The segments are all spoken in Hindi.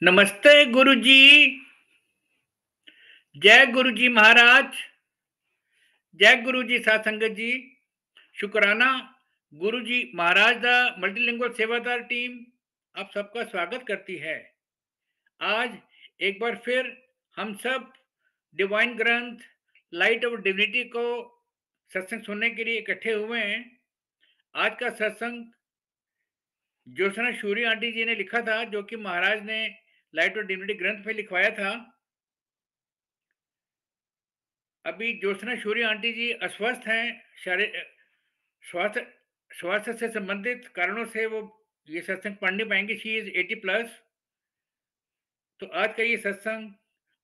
नमस्ते गुरुजी। जय गुरुजी महाराज। जय गुरुजी साध संगत जी। शुक्राना गुरुजी महाराज दा मल्टीलिंगुअल सेवादार टीम आप सबका स्वागत करती है। आज एक बार फिर हम सब डिवाइन ग्रंथ लाइट ऑफ डिविनिटी को सत्संग सुनने के लिए इकट्ठे हुए हैं। आज का सत्संग ज्योत्सना शूरी आंटी जी ने लिखा था, जो कि महाराज ने लाइट ऑफ डिविनिटी ग्रंथ में लिखवाया था। अभी ज्योत्सना शूरी आंटी जी अस्वस्थ हैं, स्वास्थ्य स्वास्थ्य से संबंधित कारणों से वो ये सत्संग पढ़ नहीं पाएंगी। She is 80+। तो आज का ये सत्संग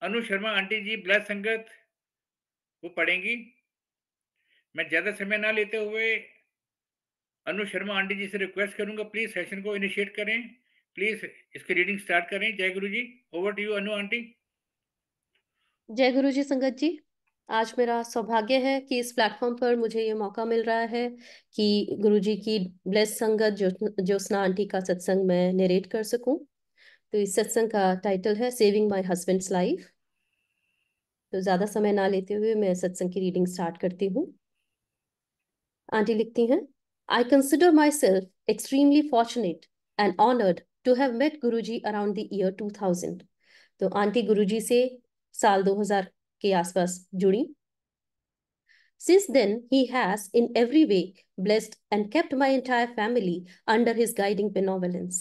अनु शर्मा आंटी जी ब्लड संगत वो पढ़ेंगी। मैं ज्यादा समय ना लेते हुए अनु शर्मा आंटी जी से रिक्वेस्ट करूंगा, प्लीज सेशन को इनिशिएट करें, प्लीज इसकी रीडिंग स्टार्ट करें। जय Guru ji, over to you Anu aunty. जय गुरु जी संगत जी। आज मेरा सौभाग्य है कि इस प्लेटफॉर्म पर मुझे ये मौका मिल रहा है कि गुरु जी की ब्लेस संगत ज्योत्सना आंटी का सत्संग मैं नरेट कर सकूं। तो इस सत्संग का टाइटल है सेविंग माय हस्बैंड्स लाइफ। तो ज्यादा समय ना लेते हुए मैं सत्संग की रीडिंग स्टार्ट करती हूँ। आंटी लिखती हैं, I consider myself extremely fortunate and honoured to have met Guru ji around the year 2000। तो आंटी गुरु जी से साल 2000 के आसपास जुड़ी। Since then, he has in every way blessed and kept my entire family under his guiding benevolence.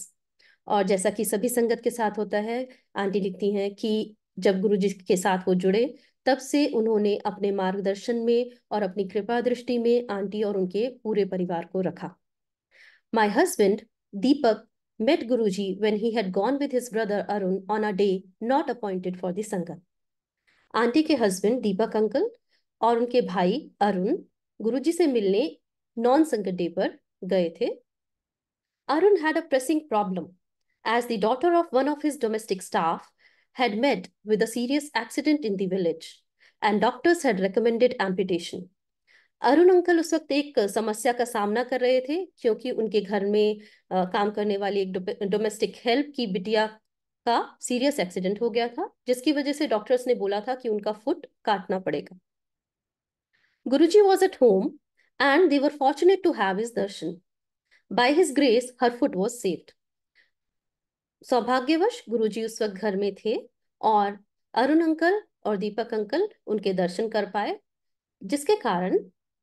और जैसा कि सभी संगत के साथ होता है, आंटी लिखती हैं कि जब गुरु जी के साथ वो जुड़े, तब से उन्होंने अपने मार्गदर्शन में और अपनी कृपा दृष्टि में आंटी और उनके पूरे परिवार को रखा। My husband, Deepak, met Guruji when he had gone with his brother Arun on a day not appointed for the Sangat. Aunty के हस्बैंड दीपक अंकल और उनके भाई अरुण गुरुजी से मिलने नॉन संगत डे पर गए थे। Arun had a pressing problem as the daughter of one of his domestic staff had met with a serious accident in the village and doctors had recommended amputation. Arun uncle उस वक्त एक समस्या का सामना कर रहे थे क्योंकि उनके घर में काम करने वाली एक डोमेस्टिक हेल्प की बिटिया का सीरियस एक्सीडेंट हो गया था, जिसकी वजह से डॉक्टर्स ने बोला था कि उनका फुट काटना पड़ेगा। गुरुजी was at home and they were fortunate to have his darshan. By his grace, her foot was saved. सौभाग्यवश गुरुजी उस वक्त घर में थे और अरुण अंकल और दीपक अंकल उनके दर्शन कर पाए, जिसके कारण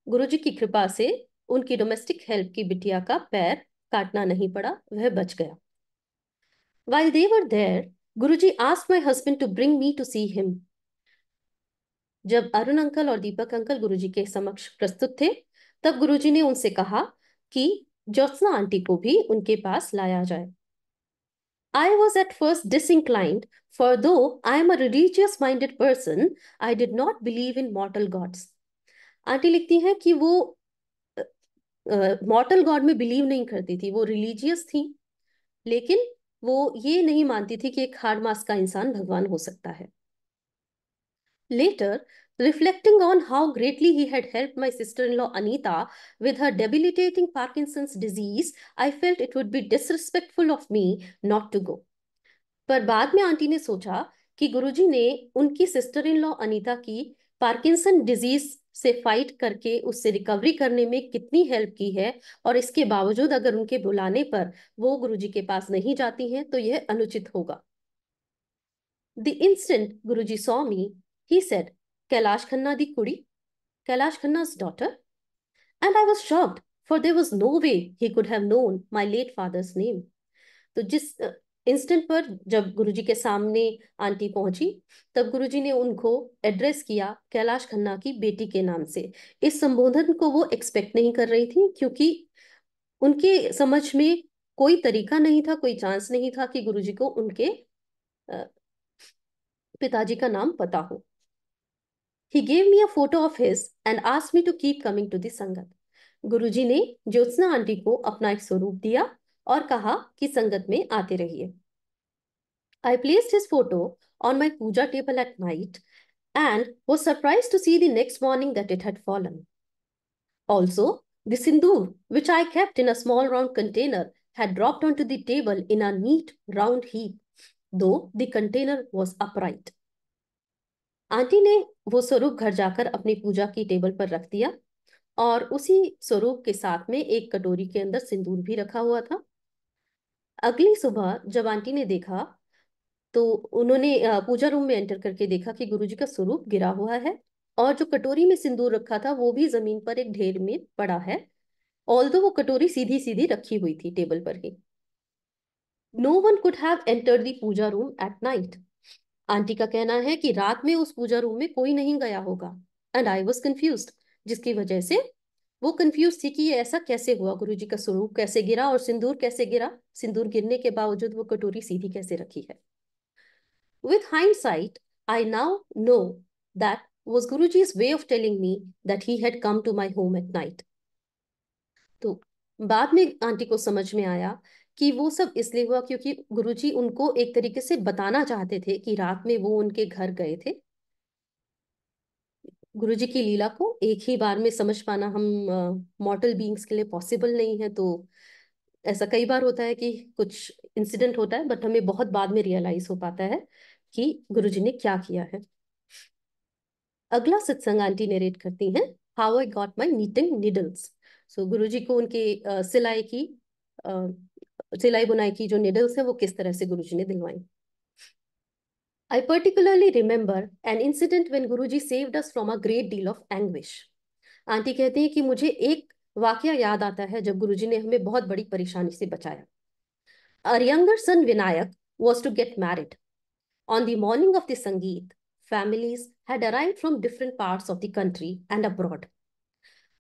गुरुजी की कृपा से उनकी डोमेस्टिक हेल्प की बिटिया का पैर काटना नहीं पड़ा, वह बच गया। While they were there, Guruji asked my husband to bring me to see him. जब अरुण अंकल और दीपक अंकल गुरुजी के समक्ष प्रस्तुत थे, तब गुरुजी ने उनसे कहा कि ज्योत्सना आंटी को भी उनके पास लाया जाए। I was at first disinclined, for though I am a religious-minded person, I did not believe in mortal gods. Aunty लिखती हैं कि वो मॉर्टल गॉड में बिलीव नहीं करती थी, वो रिलीजियस थी, लेकिन वो ये नहीं मानती थी कि एक हार्ड मास का इंसान भगवान हो सकता है। Later, reflecting on how greatly he had helped my sister-in-law Anita with her debilitating Parkinson's disease, I felt it would be disrespectful of me not to go. पर बाद में आंटी ने सोचा कि गुरुजी ने उनकी सिस्टर इन लॉ अनीता की पार्किंसन डिजीज से फाइट करके उससे रिकवरी करने में कितनी हेल्प की है, और इसके बावजूद अगर उनके बुलाने पर वो गुरुजी के पास नहीं जाती हैं तो यह अनुचित होगा। The instant Guruji saw me, he said, Kailash Khanna di kudi, Kailash Khanna's daughter. And I was shocked, for there was no way he could have known my late father's name. तो जिस इंस्टेंट पर जब गुरुजी के सामने आंटी पहुंची, तब गुरुजी ने उनको एड्रेस किया कैलाश खन्ना की बेटी के नाम से। इस संबोधन को वो एक्सपेक्ट नहीं कर रही थी, क्योंकि उनके समझ में कोई तरीका नहीं था, कोई चांस नहीं था कि गुरुजी को उनके पिताजी का नाम पता हो। He gave me a photo of his and asked me to keep coming to the संगत. गुरुजी ने ज्योत्सना आंटी को अपना एक स्वरूप दिया और कहा कि संगत में आते रहिए। I placed his photo on my puja table at night and was surprised to see the next morning that it had fallen. Also, the sindoor, which I kept in a small round container, had dropped onto the table in a neat round heap. though the container was upright. Aunty ने वो स्वरूप घर जाकर अपनी पूजा की टेबल पर रख दिया और उसी स्वरूप के साथ में एक कटोरी के अंदर सिंदूर भी रखा हुआ था। अगली सुबह जब आंटी ने देखा तो उन्होंने पूजा रूम में एंटर करके देखा कि गुरुजी का स्वरूप गिरा हुआ है और जो कटोरी में सिंदूर रखा था वो भी जमीन पर एक ढेर में पड़ा है, ऑल्दो वो कटोरी सीधी सीधी रखी हुई थी टेबल पर ही। No one could have entered the puja room at night. Aunty का कहना है कि रात में उस पूजा रूम में कोई नहीं गया होगा। एंड आई वॉज कंफ्यूज, जिसकी वजह से वो कंफ्यूज थी कि ये ऐसा कैसे हुआ, गुरुजी का स्वरूप कैसे गिरा और सिंदूर कैसे गिरा, सिंदूर गिरने के बावजूद वो कटोरी सीधी कैसे रखी है। With hindsight, I now know that was Guruji's way of telling me that he had come to my home at night. तो बाद में आंटी को समझ में आया कि वो सब इसलिए हुआ क्योंकि गुरुजी उनको एक तरीके से बताना चाहते थे कि रात में वो उनके घर गए थे। गुरुजी की लीला को एक ही बार में समझ पाना हम मॉर्टल बीइंग्स के लिए पॉसिबल नहीं है, तो ऐसा कई बार होता है कि कुछ इंसिडेंट होता है बट हमें बहुत बाद में रियलाइज हो पाता है कि गुरुजी ने क्या किया है। अगला सत्संग आंटी नरेट करती हैं, how I got my knitting needles. So Guruji को उनके सिलाई बुनाई की जो निडल्स है वो किस तरह से गुरुजी ने दिलवाई। I particularly remember an incident when Guruji saved us from a great deal of anguish. Aunty कहती हैं कि मुझे एक वाकया याद आता है जब गुरुजी ने हमें बहुत बड़ी परेशानी से बचाया। Our younger son Vinayak was to get married. On the morning of the Sangeet, families had arrived from different parts of the country and abroad.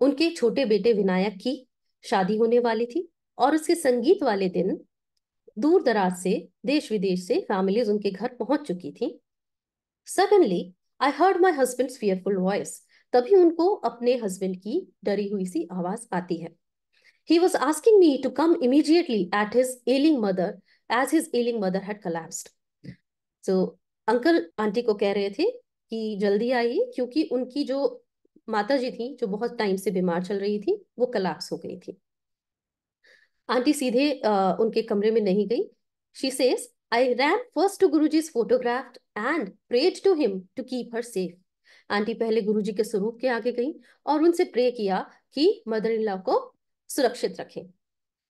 उनके छोटे बेटे विनायक की शादी होने वाली थी और उसके संगीत वाले दिन दूर दराज से, देश विदेश से फैमिलीज उनके घर पहुंच चुकी थी। Suddenly I heard my husband's fearful voice. तभी उनको अपने हस्बैंड की डरी हुई सी आवाज आती है। He was asking me to come immediately at his ailing mother as his ailing mother had collapsed. So uncle aunty को कह रहे थे कि जल्दी आइए क्योंकि उनकी जो माता जी थी जो बहुत टाइम से बीमार चल रही थी वो कलाप्स हो गई थी। आंटी सीधे उनके कमरे में नहीं गई। She says I ran first to गुरुजी's photograph and prayed to him to keep her safe. Aunty पहले गुरुजी के स्वरूप के आगे गई और उनसे प्रे किया कि मदर इन लॉ को सुरक्षित रखें।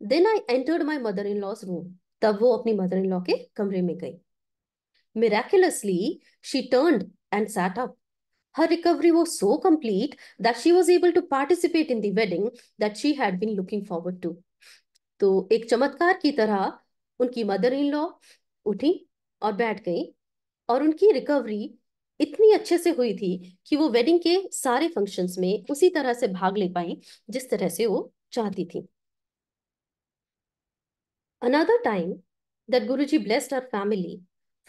Then I entered my mother in law's room. तब वो अपनी मदर इन लॉ के कमरे में गई। Miraculously, she turned and sat up. Her recovery was so complete that she was able to participate in the wedding that she had been looking forward to. तो एक चमत्कार की तरह उनकी मदर इन लॉ उठी और बैठ गई और उनकी रिकवरी इतनी अच्छे से हुई थी कि वो वेडिंग के सारे फंक्शंस में उसी तरह से भाग ले पाई जिस तरह से वो चाहती थी। Another time that Guruji blessed our family,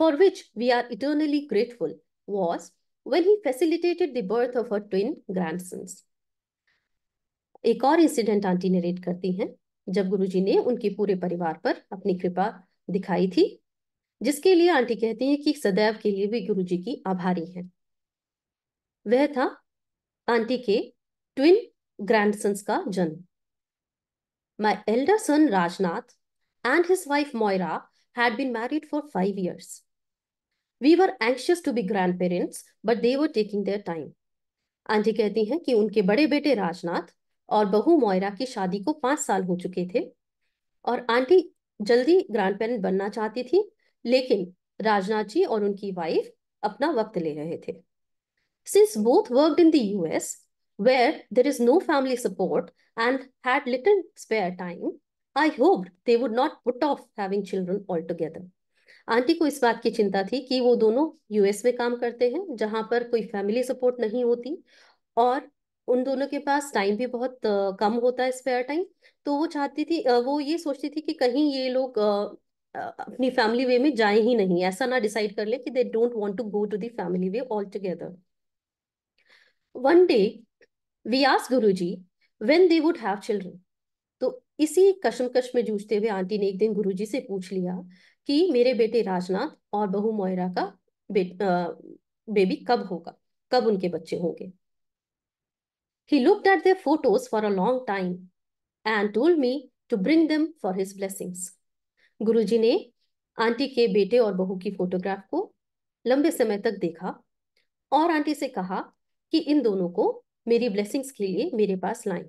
for which we are eternally grateful, was when he facilitated the birth of her twin grandsons. एक और इंसिडेंट आंटी नरेट करती हैं जब गुरुजी ने उनके पूरे परिवार पर अपनी कृपा दिखाई थी, जिसके लिए आंटी कहती हैं कि सदैव के लिए भी गुरुजी की आभारी हैं। वह था आंटी के ट्विन ग्रैंडसन्स का जन्म। My elder son Rajnath and his wife Moira had been married for 5 years. We were anxious to be grandparents, but they were taking their time. Aunty कहती हैं कि उनके बड़े बेटे राजनाथ और बहू मोयरा की शादी को 5 साल हो चुके थे और आंटी जल्दी ग्रैंड पेरेंट बनना चाहती थी, लेकिन राजनाथ जी और उनकी वाइफ अपना वक्त ले रहे थे। Since both worked in the US, where there is no family support and had little spare time, I hoped they would not put off having children altogether. Aunty को इस बात की चिंता थी कि वो दोनों यूएस में काम करते हैं जहां पर कोई फैमिली सपोर्ट नहीं होती और उन दोनों के पास टाइम भी बहुत कम होता है, स्पेयर टाइम। तो वो चाहती थी, वो ये सोचती थी कि कहीं ये लोग अपनी फैमिली वे में जाए ही नहीं, ऐसा ना डिसाइड कर ले कि they don't want to go to the family way all together. One day we asked Guruji when they would have children. तो इसी कशमकश में जूझते हुए आंटी ने एक दिन गुरुजी से पूछ लिया कि मेरे बेटे राजनाथ और बहू मोयरा का बेबी कब होगा, कब उनके बच्चे होंगे। He looked at their photos for a long time and told me to bring them for his blessings. गुरुजी ने आंटी के बेटे और बहू की फोटोग्राफ को लंबे समय तक देखा और आंटी से कहा कि इन दोनों को मेरी ब्लेसिंग्स के लिए मेरे पास लाएं।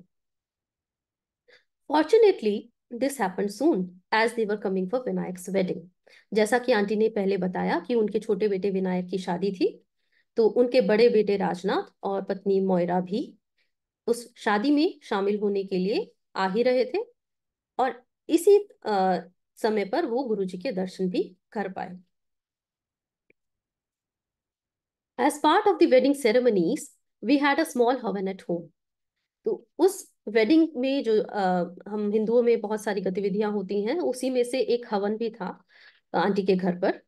Fortunately this happened soon as they were coming for Vinayak's wedding. जैसा कि आंटी ने पहले बताया कि उनके छोटे बेटे विनायक की शादी थी, तो उनके बड़े बेटे राजनाथ और पत्नी मोयरा भी उस शादी में शामिल होने के लिए आ ही रहे थे, और इसी समय पर वो गुरुजी के दर्शन भी कर पाए। As part of the wedding ceremonies, we had a small oven at home. तो उस वेडिंग में जो हम हिंदुओं में बहुत सारी गतिविधियां होती हैं, उसी में से एक हवन भी था आंटी के घर पर।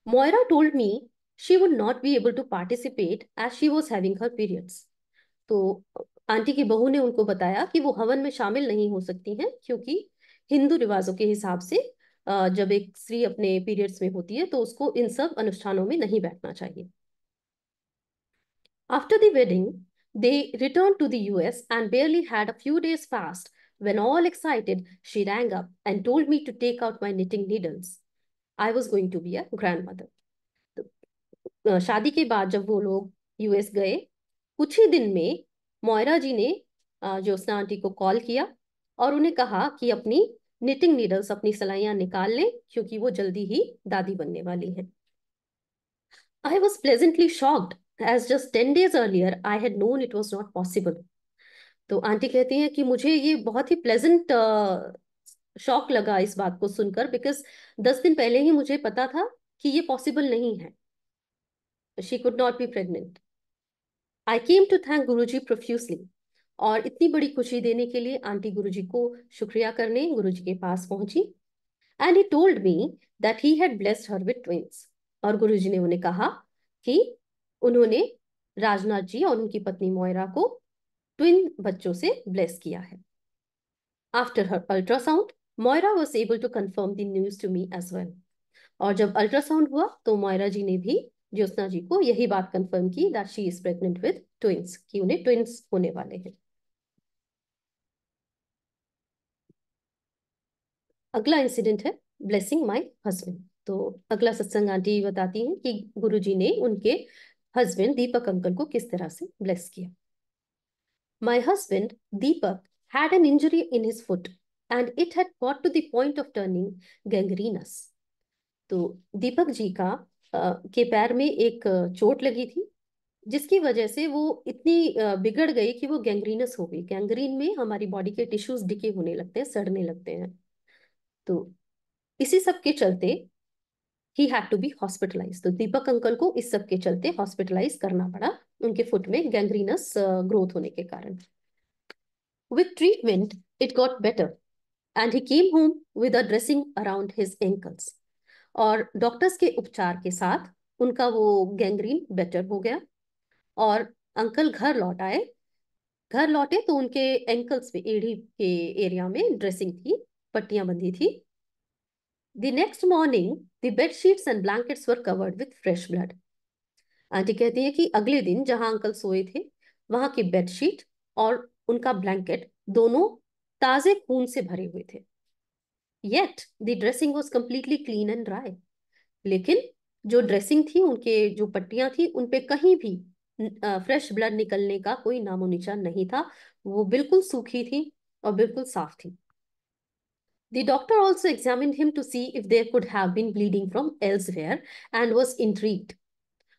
Moyra told me she would not be able to participate as she was having her periods. तो आंटी की बहू ने उनको बताया कि वो हवन में शामिल नहीं हो सकती हैं, क्योंकि हिंदू रिवाजों के हिसाब से जब एक स्त्री अपने पीरियड्स में होती है तो उसको इन सब अनुष्ठानों में नहीं बैठना चाहिए। After the wedding, they returned to the US and barely had a few days fast when, all excited, she rang up and told me to take out my knitting needles. I was going to be a grandmother. तो शादी के बाद जब वो लोग यूएस गए, कुछ ही दिन में मोयरा जी ने ज्योत्सना आंटी को कॉल किया और उन्हें कहा कि अपनी निटिंग नीडल्स, अपनी सलाइयां निकाल लें, क्योंकि वो जल्दी ही दादी बनने वाली हैं। I was pleasantly shocked, as just 10 days earlier I had known it was not possible. तो आंटी कहती हैं कि मुझे ये बहुत ही प्लेजेंट शॉक लगा इस बात को सुनकर, बिकॉज 10 दिन पहले ही मुझे पता था कि ये पॉसिबल नहीं है। She could not be pregnant. I came to thank Guruji profusely. और इतनी बड़ी खुशी देने के लिए आंटी गुरुजी को शुक्रिया करने गुरुजी के पास पहुंची। And he told me that he had blessed her with twins. और गुरुजी ने उन्हें कहा कि उन्होंने राजनाथ जी और उनकी पत्नी मोयरा को ट्विन बच्चों से ब्लेस किया है। After her ultrasound, Moyra was able to confirm the news to me as well. और जब अल्ट्रासाउंड हुआ तो मोयरा जी ने भी ज्योत्सना जी को यही बात कंफर्म की that she is pregnant with twins, कि उन्हें ट्विंस होने वाले हैं। अगला इंसिडेंट है ब्लेसिंग माय हस्बैंड। तो अगला सत्संग आंटी बताती हैं कि गुरुजी ने उनके हस्बैंड दीपक अंकल को किस तरह से ब्लेस किया। My husband, Deepak, had an injury in his foot and it had got to the point of turning gangrenous. तो दीपक जी का के पैर में एक चोट लगी थी, जिसकी वजह से वो इतनी बिगड़ गई कि वो गैंग्रीनस हो गई। गैंग्रीन में हमारी बॉडी के टिश्यूज डिके होने लगते हैं, सड़ने लगते हैं। तो इसी सब के चलते ही हैड टू बी हॉस्पिटलाइज। तो दीपक अंकल को इस सब के चलते हॉस्पिटलाइज करना पड़ा, उनके फुट में गैंग्रीनस ग्रोथ होने के कारण। With treatment, it got better, and he came home with a dressing around his ankles. और डॉक्टर्स के उपचार के साथ उनका वो गैंग्रीन बेटर हो गया और अंकल घर लौट आए। घर लौटे तो उनके एंकल्स पे, एड़ी के एरिया में ड्रेसिंग थी, पट्टियां बंधी थी। The next morning, the bed sheets and blankets were covered with fresh blood. Aunty कहती है कि अगले दिन जहां अंकल सोए थे, वहां की बेडशीट और उनका ब्लैंकेट दोनों ताजे खून से भरे हुए थे। Yet the dressing was completely clean and dry. लेकिन जो ड्रेसिंग थी, उनके जो पट्टियां थी, उनपे कहीं भी फ्रेश ब्लड निकलने का कोई नामो निशान नहीं था। वो बिल्कुल सूखी थी और बिल्कुल साफ थी। The doctor also examined him to see if there could have been bleeding from elsewhere and was intrigued.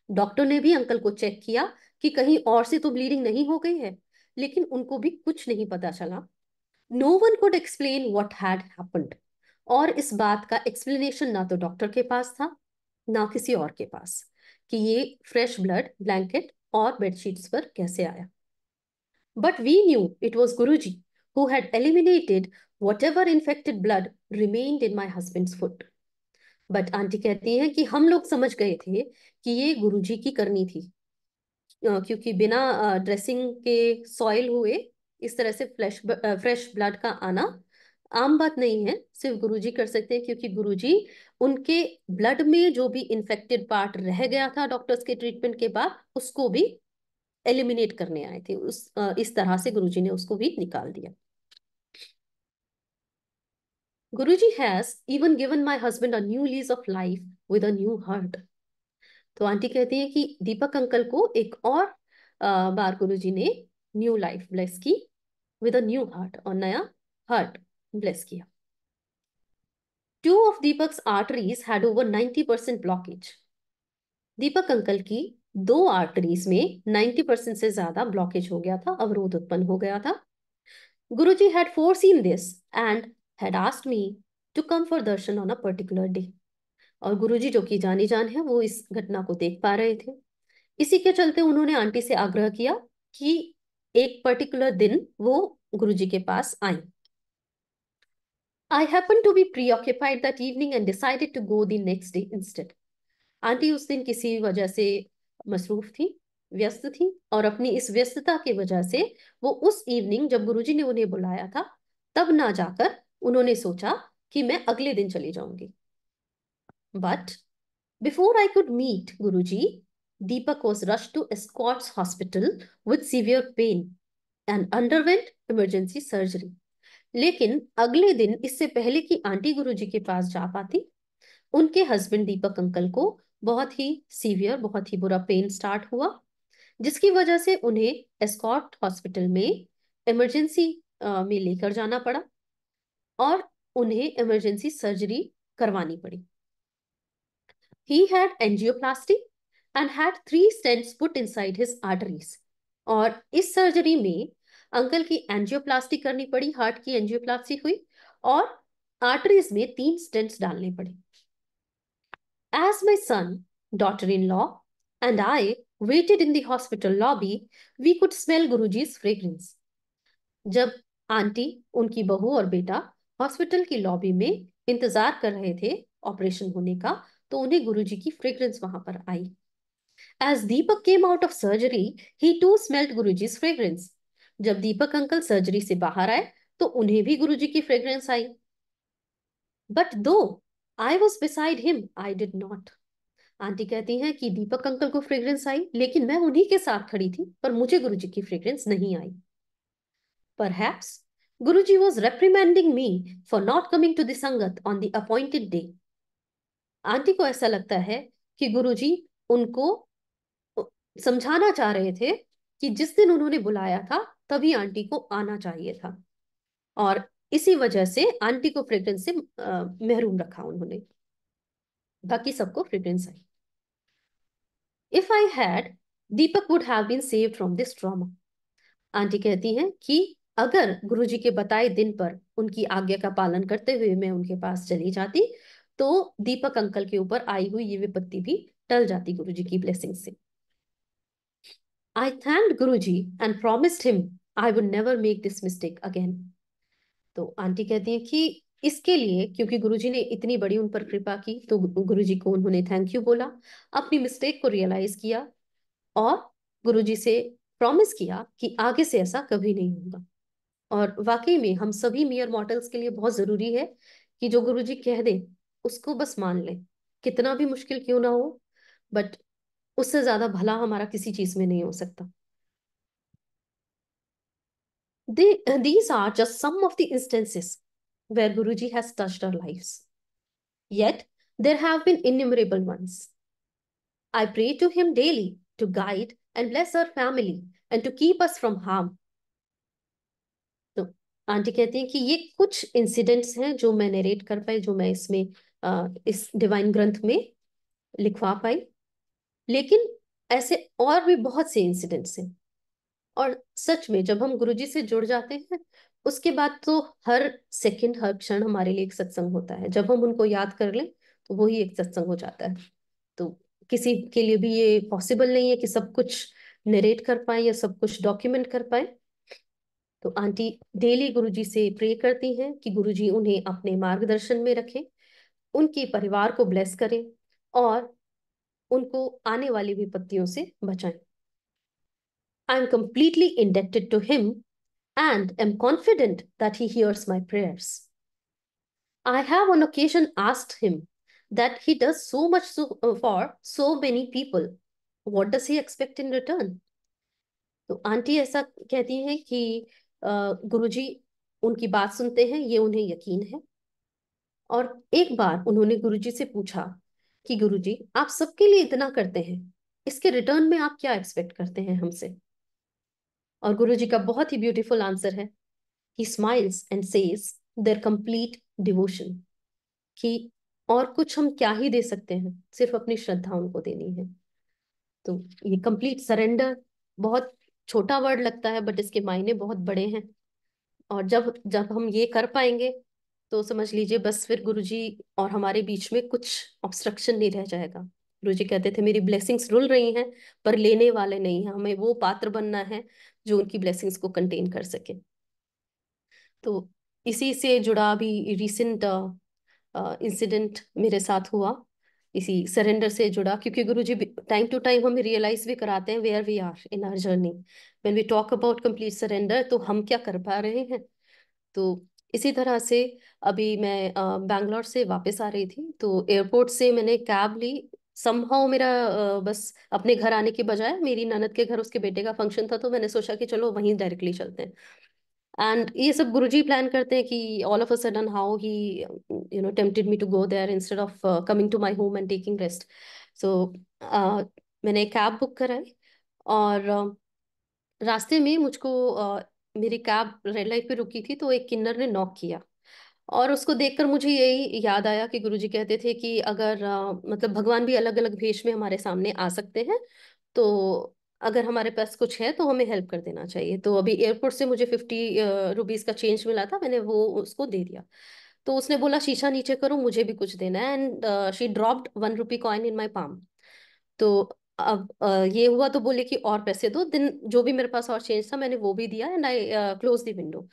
Doctor ने भी अंकल को चेक किया कि कहीं और से तो ब्लीडिंग नहीं हो गई है, लेकिन उनको भी कुछ नहीं पता चला। No one could explain what had happened. और इस बात का एक्सप्लेनेशन ना तो डॉक्टर के पास था, ना किसी और के पास, कि ये फ्रेश ब्लड ब्लैंकेट और बेडशीट्स पर कैसे आया। But we knew it was Guruji who had eliminated whatever infected blood remained in my husband's foot. But aunty कहती हैं कि हम लोग समझ गए थे कि ये गुरुजी की करनी थी, क्योंकि बिना ड्रेसिंग के सॉइल हुए इस तरह से फ्रेश ब्लड का आना आम बात नहीं है, सिर्फ गुरुजी कर सकते हैं, क्योंकि गुरुजी उनके ब्लड में जो भी इन्फेक्टेड पार्ट रह गया था डॉक्टर्स के ट्रीटमेंट के बाद, उसको भी एलिमिनेट करने आए थे। इस तरह से गुरुजी ने उसको भी निकाल दिया। Guruji has even given my husband a new lease of life with a new heart. तो आंटी कहती हैं कि दीपक अंकल को एक और बार गुरुजी ने न्यू लाइफ ब्लेस की विद अ न्यू हार्ट, और नया हार्ट ब्लेस किया. Two of Deepak's arteries had over 90% blockage. Deepak uncle की दो आर्टरीज में 90% से ज्यादा ब्लॉकेज हो गया था, अवरोध उत्पन्न हो गया था. गुरुजी had foreseen this and had asked me to come for darshan on a particular day. और गुरुजी जो कि जानी जान है, वो इस घटना को देख पा रहे थे. इसी के चलते उन्होंने आंटी से आग्रह किया कि एक पर्टिकुलर दिन वो गुरुजी के पास आए. I happened to be preoccupied that evening and decided to go the next day instead. Aunty उस दिन किसी वजह से मसरूफ थी, व्यस्त थी, और अपनी इस व्यस्तता की वजह से वो उस इवनिंग जब गुरुजी ने उन्हें बुलाया था तब ना जाकर उन्होंने सोचा कि मैं अगले दिन चली जाऊंगी. But before I could meet Guruji, Deepak was rushed to Escorts Hospital with severe pain and underwent emergency surgery. लेकिन अगले दिन, इससे पहले कि आंटी गुरुजी के पास जा पाती, उनके हस्बैंड दीपक अंकल को बहुत ही सीवियर, बहुत ही बुरा पेन स्टार्ट हुआ, जिसकी वजह से उन्हें एस्कॉर्ट हॉस्पिटल में इमरजेंसी में लेकर जाना पड़ा और उन्हें इमरजेंसी सर्जरी करवानी पड़ी. He had angioplasty and had 3 stents put inside his arteries. और इस सर्जरी में अंकल की एंजियोप्लास्टी करनी पड़ी, हार्ट की एंजियोप्लास्टी हुई और आर्टरीज में 3 स्टेंट्स डालने पड़े. As my son, daughter-in-law, and I waited in the hospital lobby, we could smell Guruji's fragrance. जब आंटी, उनकी बहू और बेटा हॉस्पिटल की लॉबी में इंतजार कर रहे थे ऑपरेशन होने का, तो उन्हें गुरुजी की फ्रेग्रेंस वहां पर आई. As Deepak came out of surgery, he too smelled Guruji's fragrance. जब दीपक अंकल सर्जरी से बाहर आए तो उन्हें भी गुरुजी की fragrance I. But though I was beside him, I did not. Aunty कहती हैं कि दीपक अंकल को फ्रेग्रेंस आई, लेकिन मैं उन्हीं के साथ खड़ी थी, पर मुझे गुरुजी की फ्रेग्रेंस नहीं आई. Perhaps Guruji was reprimanding me for not coming to the sangat on the appointed day. Aunty को ऐसा लगता है कि गुरुजी उनको समझाना चाह रहे थे कि जिस दिन उन्होंने बुलाया था तभी आंटी को आना चाहिए था, और इसी वजह से आंटी को फ्रेग्रेंस से महरूम रखा उन्होंने, बाकी सबको फ्रेग्रेंस आई. If I had, Deepak would have been saved from this trauma. Aunty कहती हैं कि अगर गुरुजी के बताए दिन पर उनकी आज्ञा का पालन करते हुए मैं उनके पास चली जाती तो दीपक अंकल के ऊपर आई हुई ये विपत्ति भी टल जाती गुरुजी की ब्लेसिंग से. I thanked Guruji and promised him I would never make this mistake again. तो आंटी कहती है कि इसके लिए, क्योंकि गुरुजी ने इतनी बड़ी उन पर कृपा की, तो गुरुजी को उन्होंने थैंक यू बोला, अपनी मिस्टेक को रियलाइज किया और गुरुजी से प्रॉमिस किया कि आगे से ऐसा कभी नहीं होगा. और वाकई में हम सभी मियर मॉर्टल्स के लिए बहुत जरूरी है कि जो गुरुजी कह दे उसको बस मान लें, कितना भी मुश्किल क्यों ना हो, बट उससे ज्यादा भला हमारा किसी चीज में नहीं हो सकता. These are just some of the instances where Guruji has touched our lives. Yet, there have been innumerable ones. I pray to him daily to guide and bless our family and to keep us from harm. तो आंटी कहती हैं कि ये कुछ इंसिडेंट्स हैं जो मैं नरेट कर पाई, जो मैं इसमें इस डिवाइन ग्रंथ में लिखवा पाई, लेकिन ऐसे और भी बहुत से इंसिडेंट्स हैं. और सच में जब हम गुरुजी से जुड़ जाते हैं उसके बाद तो हर सेकंड, हर क्षण हमारे लिए एक सत्संग होता है. जब हम उनको याद कर लें तो वही एक सत्संग हो जाता है. तो किसी के लिए भी ये पॉसिबल नहीं है कि सब कुछ नरेट कर पाए या सब कुछ डॉक्यूमेंट कर पाए. तो आंटी डेली गुरुजी से प्रे करती हैं कि गुरुजी उन्हें अपने मार्गदर्शन में रखें, उनके परिवार को ब्लेस करें और उनको आने वाली विपत्तियों से बचाएं. I am completely indebted to him and am confident that he hears my prayers. I have on occasion asked him that he does so much for so many people. What does he expect in return? तो आंटी ऐसा कहती हैं कि गुरुजी उनकी बात सुनते हैं, ये उन्हें यकीन है, और एक बार उन्होंने गुरुजी से पूछा कि गुरुजी, आप सबके लिए इतना करते हैं, इसके रिटर्न में आप क्या एक्सपेक्ट करते हैं हमसे? और गुरुजी का बहुत ही ब्यूटीफुल आंसर है, he smiles and says there complete devotion, कि और कुछ हम क्या ही दे सकते हैं, सिर्फ अपनी श्रद्धा उनको देनी है। तो ये कंप्लीट सरेंडर बहुत छोटा वर्ड लगता है, बट इसके मायने बहुत बड़े हैं। और जब जब हम ये कर पाएंगे, तो समझ लीजिए बस फिर गुरुजी और हमारे बीच में कुछ ऑब्स्ट्रक्शन नहीं रह जाएगा। गुरुजी कहते थे, मेरी ब्लेसिंग्स रुल रही हैं, पर लेने वाले नहीं हैं, हमें वो पात्र बनना है जो उनकी ब्लेसिंग्स को कंटेन कर सके। तो इसी से जुड़ा अभी रिसेंट इंसिडेंट मेरे साथ हुआ, इसी सरेंडर से जुड़ा, क्योंकि गुरुजी टाइम टू टाइम हमें रियलाइज भी कराते हैं where we are in our journey. When we talk about complete surrender, तो हम क्या कर पा रहे हैं। तो इसी तरह से अभी मैं बैंगलोर से वापस आ रही थी, तो एयरपोर्ट से मैंने कैब ली। समहाउ मेरा बस अपने घर आने के बजाय मेरी ननद के घर उसके बेटे का फंक्शन था, तो मैंने सोचा कि चलो वहीं डायरेक्टली चलते हैं। एंड ये सब गुरुजी प्लान करते हैं कि all of a sudden how he tempted me to go there instead of coming to my home and taking rest. So मैंने कैब बुक कराई, और रास्ते में मुझको मेरी कैब रेड लाइट पे रुकी थी, तो एक किन्नर ने नॉक किया। और उसको देखकर मुझे यही याद आया कि गुरुजी कहते थे कि अगर मतलब भगवान भी अलग अलग भेष में हमारे सामने आ सकते हैं, तो अगर हमारे पास कुछ है तो हमें हेल्प कर देना चाहिए। तो अभी एयरपोर्ट से मुझे 50 रुपीज का चेंज मिला था, मैंने वो उसको दे दिया। तो उसने बोला, शीशा नीचे करो, मुझे भी कुछ देना है, and she dropped 1 rupee coin in my palm. तो अब ये हुआ, तो बोले कि और पैसे दो। दिन जो भी मेरे पास और चेंज था मैंने वो भी दिया, and I close the window.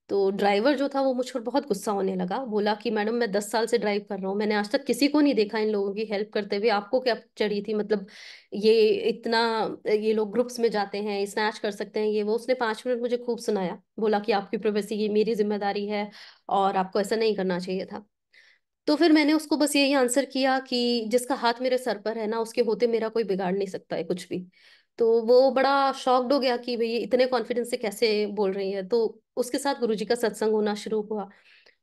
तो ड्राइवर जो था वो मुझ पर बहुत गुस्सा होने लगा, बोला कि मैडम, मैं 10 साल से ड्राइव कर रहा हूँ, मैंने आज तक किसी को नहीं देखा इन लोगों की हेल्प करते हुए, आपको क्या चढ़ी थी, मतलब ये इतना, ये लोग ग्रुप्स में जाते हैं, स्नैच कर सकते हैं, ये वो। उसने 5 मिनट मुझे खूब सुनाया, बोला कि आपकी प्राइवेसी ये मेरी जिम्मेदारी है, और आपको ऐसा नहीं करना चाहिए था। तो फिर मैंने उसको बस यही आंसर किया कि जिसका हाथ मेरे सर पर है ना, उसके होते मेरा कोई बिगाड़ नहीं सकता है कुछ भी। तो वो बड़ा शॉक्ड हो गया कि भाई ये इतने कॉन्फिडेंस से कैसे बोल रही है। तो उसके साथ गुरुजी का सत्संग होना शुरू हुआ।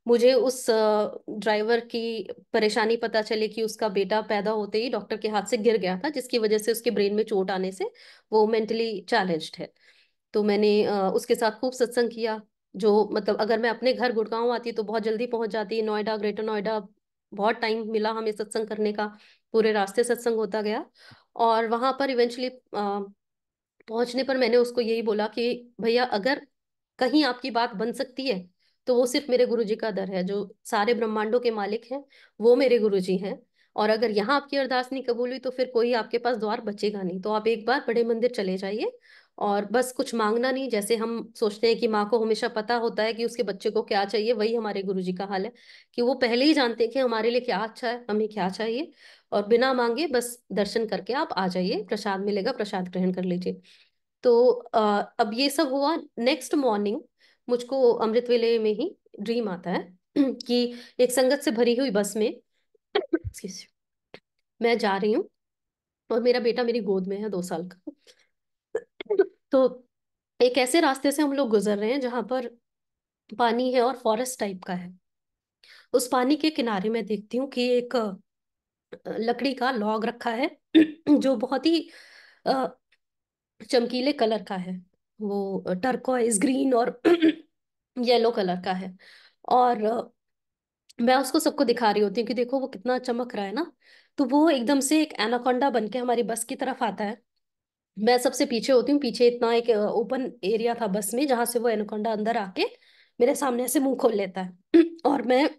मुझे उस ड्राइवर की परेशानी पता चली कि उसका बेटा पैदा होते ही डॉक्टर के हाथ से गिर गया था, जिसकी वजह से उसके ब्रेन में चोट आने से वो मेंटली चैलेंज्ड है। तो मैंने उसके साथ खूब सत्संग किया। जो मतलब अगर मैं अपने घर गुड़गांव आती तो बहुत जल्दी पहुंच जाती, नोएडा, ग्रेटर नोएडा बहुत टाइम मिला हमें सत्संग करने का, पूरे रास्ते सत्संग होता गया। और वहां पर इवेंचुअली पहुंचने पर मैंने उसको यही बोला कि भैया, अगर कहीं आपकी बात बन सकती है तो वो सिर्फ मेरे गुरुजी का दर है, जो सारे ब्रह्मांडों के मालिक हैं, वो मेरे गुरुजी हैं। और अगर यहाँ आपकी अरदास नहीं कबूल हुई तो फिर कोई आपके पास द्वार बचेगा नहीं, तो आप एक बार बड़े मंदिर चले जाइए। और बस कुछ मांगना नहीं, जैसे हम सोचते हैं कि माँ को हमेशा पता होता है कि उसके बच्चे को क्या चाहिए, वही हमारे गुरुजी का हाल है, कि वो पहले ही जानते हैं कि हमारे लिए क्या अच्छा है, हमें क्या चाहिए। और बिना मांगे बस दर्शन करके आप आ जाइए, प्रसाद मिलेगा, प्रसाद ग्रहण कर लीजिए। तो अब ये सब हुआ। नेक्स्ट मॉर्निंग मुझको अमृत वेले में ही ड्रीम आता है कि एक संगत से भरी हुई बस में excuse me, मैं जा रही हूँ, और मेरा बेटा मेरी गोद में है, 2 साल का। तो एक ऐसे रास्ते से हम लोग गुजर रहे हैं जहां पर पानी है और फॉरेस्ट टाइप का है। उस पानी के किनारे मैं देखती हूँ कि एक लकड़ी का लॉग रखा है जो बहुत ही अ, चमकीले कलर का है। वो टर्कोइज ग्रीन और येलो कलर का है। और मैं उसको सबको दिखा रही होती हूँ कि देखो वो कितना चमक रहा है ना। तो वो एकदम से एक एनाकोंडा बन के हमारी बस की तरफ आता है। मैं सबसे पीछे होती हूँ, पीछे इतना एक ओपन एरिया था बस में, जहां से वो एनाकोंडा अंदर आके मेरे सामने से मुंह खोल लेता है और मैं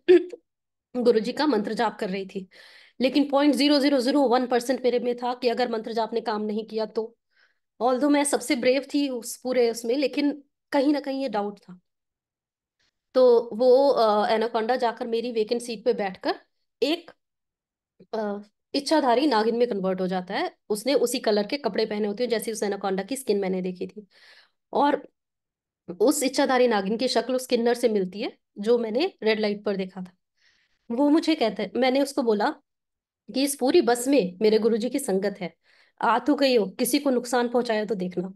गुरुजी का मंत्र जाप कर रही थी। लेकिन 0.0001% मेरे में था कि अगर मंत्र जाप ने काम नहीं किया तो। ऑल्दो मैं सबसे ब्रेव थी उस पूरे उसमें, लेकिन कहीं ना कहीं ये डाउट था। तो वो एनाकोंडा जाकर मेरी वेकेंट सीट पे बैठकर एक अ, इच्छाधारी नागिन में कन्वर्ट हो जाता है। उसने उसी कलर के कपड़े पहने होते हैं जैसे उस एनाकोंडा की स्किन मैंने देखी थी। और उस इच्छाधारी नागिन की शक्ल उस किन्नर से मिलती है जो मैंने रेड लाइट पर देखा था। वो मुझे कहता है, मैंने उसको बोला कि इस पूरी बस में मेरे गुरुजी की संगत है, आ तो गई हो, किसी को नुकसान पहुंचाया तो देखना।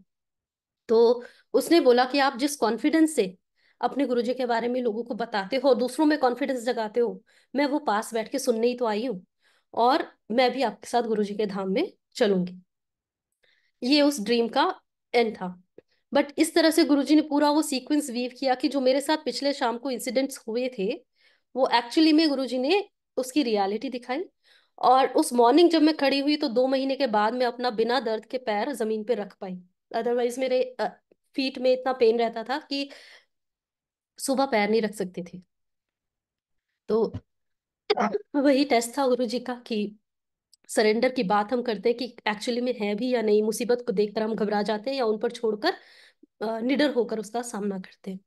तो उसने बोला कि आप जिस कॉन्फिडेंस से अपने गुरुजी के बारे में लोगों को बताते हो, दूसरों में कॉन्फिडेंस जगाते हो। मैं वो पास बैठ के सुनने ही तो आई हूँ, और मैं भी आपके साथ गुरुजी के धाम में चलूंगी। ये उस ड्रीम का एंड था। बट इस तरह से गुरुजी ने पूरा वो सीक्वेंस वीव किया कि जो मेरे साथ पिछले शाम को इंसिडेंट्स हुए थे, वो एक्चुअली में गुरुजी ने उसकी रियलिटी दिखाई। और उस मॉर्निंग जब मैं खड़ी हुई, तो 2 महीने के बाद मैं अपना बिना दर्द के पैर जमीन पे रख पाई। अदरवाइज मेरे फीट में इतना पेन रहता था कि सुबह पैर नहीं रख सकती थी। तो वही टेस्ट था गुरुजी का कि सरेंडर की बात हम करते हैं कि एक्चुअली में है भी या नहीं। मुसीबत को देखकर हम घबरा जाते हैं या उन पर छोड़कर निडर होकर उसका सामना करते हैं।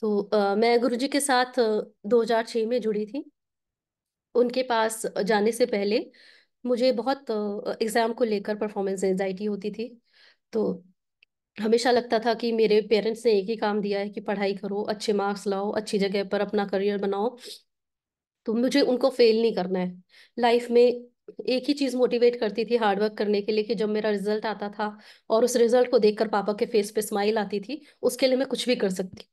तो मैं गुरुजी के साथ 2006 में जुड़ी थी। उनके पास जाने से पहले मुझे बहुत एग्जाम को लेकर परफॉर्मेंस एंजाइटी होती थी। तो हमेशा लगता था कि मेरे पेरेंट्स ने एक ही काम दिया है कि पढ़ाई करो, अच्छे मार्क्स लाओ, अच्छी जगह पर अपना करियर बनाओ, तो मुझे उनको फेल नहीं करना है लाइफ में। एक ही चीज मोटिवेट करती थी हार्डवर्क करने के लिए, कि जब मेरा रिजल्ट आता था और उस रिजल्ट को देखकर पापा के फेस पे स्माइल आती थी, उसके लिए मैं कुछ भी कर सकती।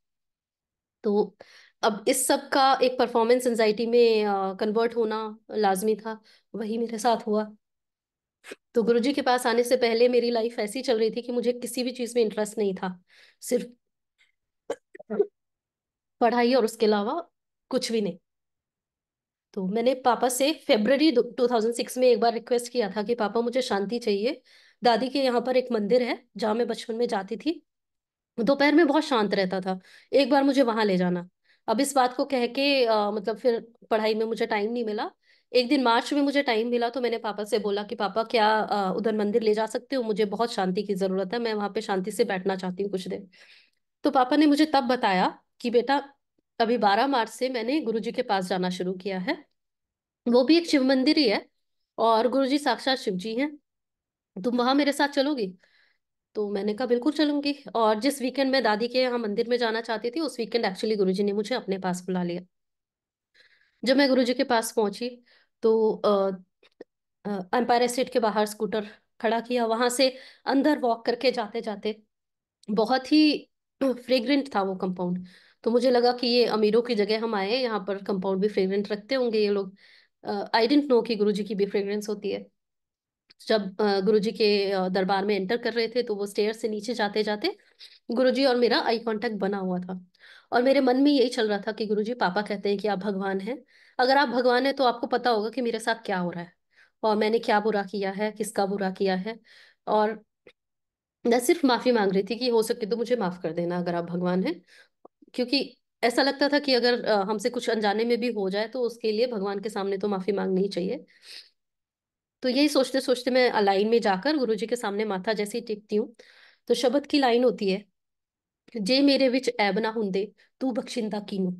तो अब इस सब का एक परफॉर्मेंस एंजाइटी में कन्वर्ट होना लाजमी था। वही मेरे साथ हुआ। तो गुरुजी के पास आने से पहले मेरी लाइफ ऐसी चल रही थी कि मुझे किसी भी चीज में इंटरेस्ट नहीं था, सिर्फ पढ़ाई, और उसके अलावा कुछ भी नहीं। तो मैंने पापा से फरवरी 2006 में एक बार रिक्वेस्ट किया था कि पापा मुझे शांति चाहिए। दादी के यहाँ पर एक मंदिर है जहाँ मैं बचपन में जाती थी, दोपहर में बहुत शांत रहता था, एक बार मुझे वहां ले जाना। अब इस बात को कह के मतलब फिर पढ़ाई में मुझे टाइम नहीं मिला। एक दिन मार्च में मुझे टाइम मिला, तो मैंने पापा से बोला कि पापा क्या उधर मंदिर ले जा सकते हो, मुझे बहुत शांति की जरूरत है, मैं वहां पे शांति से बैठना चाहती हूँ कुछ देर। तो पापा ने मुझे तब बताया कि बेटा, अभी 12 मार्च से मैंने गुरुजी के पास जाना शुरू किया है, वो भी एक शिव मंदिर ही है, और गुरुजी साक्षात शिव जी हैं, तुम वहां मेरे साथ चलोगी? तो मैंने कहा बिल्कुल चलूंगी। और जिस वीकेंड मैं दादी के यहाँ मंदिर में जाना चाहती थी, उस वीकेंड एक्चुअली गुरुजी ने मुझे अपने पास बुला लिया। जब मैं गुरुजी के पास पहुंची, तो एम्पायर स्टेट के बाहर स्कूटर खड़ा किया, वहां से अंदर वॉक करके जाते जाते बहुत ही फ्रेग्रेंट था वो कंपाउंड। तो मुझे लगा कि ये अमीरों की जगह हम आए हैं, यहाँ पर कंपाउंड भी फ्रेग्रेंट रखते होंगे ये लोग। आई डेंट नो कि गुरुजी की भी फ्रेग्रेंस होती है। जब गुरुजी के दरबार में एंटर कर रहे थे, तो वो स्टेयर से नीचे जाते जाते गुरुजी और मेरा आई कांटेक्ट बना हुआ था। और मेरे मन में यही चल रहा था कि गुरुजी, पापा कहते हैं कि आप भगवान हैं, अगर आप भगवान हैं तो आपको पता होगा कि मेरे साथ क्या हो रहा है, और मैंने क्या बुरा किया है, किसका बुरा किया है। और मैं सिर्फ माफी मांग रही थी कि हो सके तो मुझे माफ कर देना अगर आप भगवान हैं। क्योंकि ऐसा लगता था कि अगर हमसे कुछ अनजाने में भी हो जाए, तो उसके लिए भगवान के सामने तो माफी मांगनी ही चाहिए। तो यही सोचते सोचते मैं लाइन में जाकर गुरुजी के सामने माथा जैसे ही टेकती हूँ, तो शब्द की लाइन होती है, जे मेरे विच ऐब ना हुंदे, तू बख्शिंदा कीनू।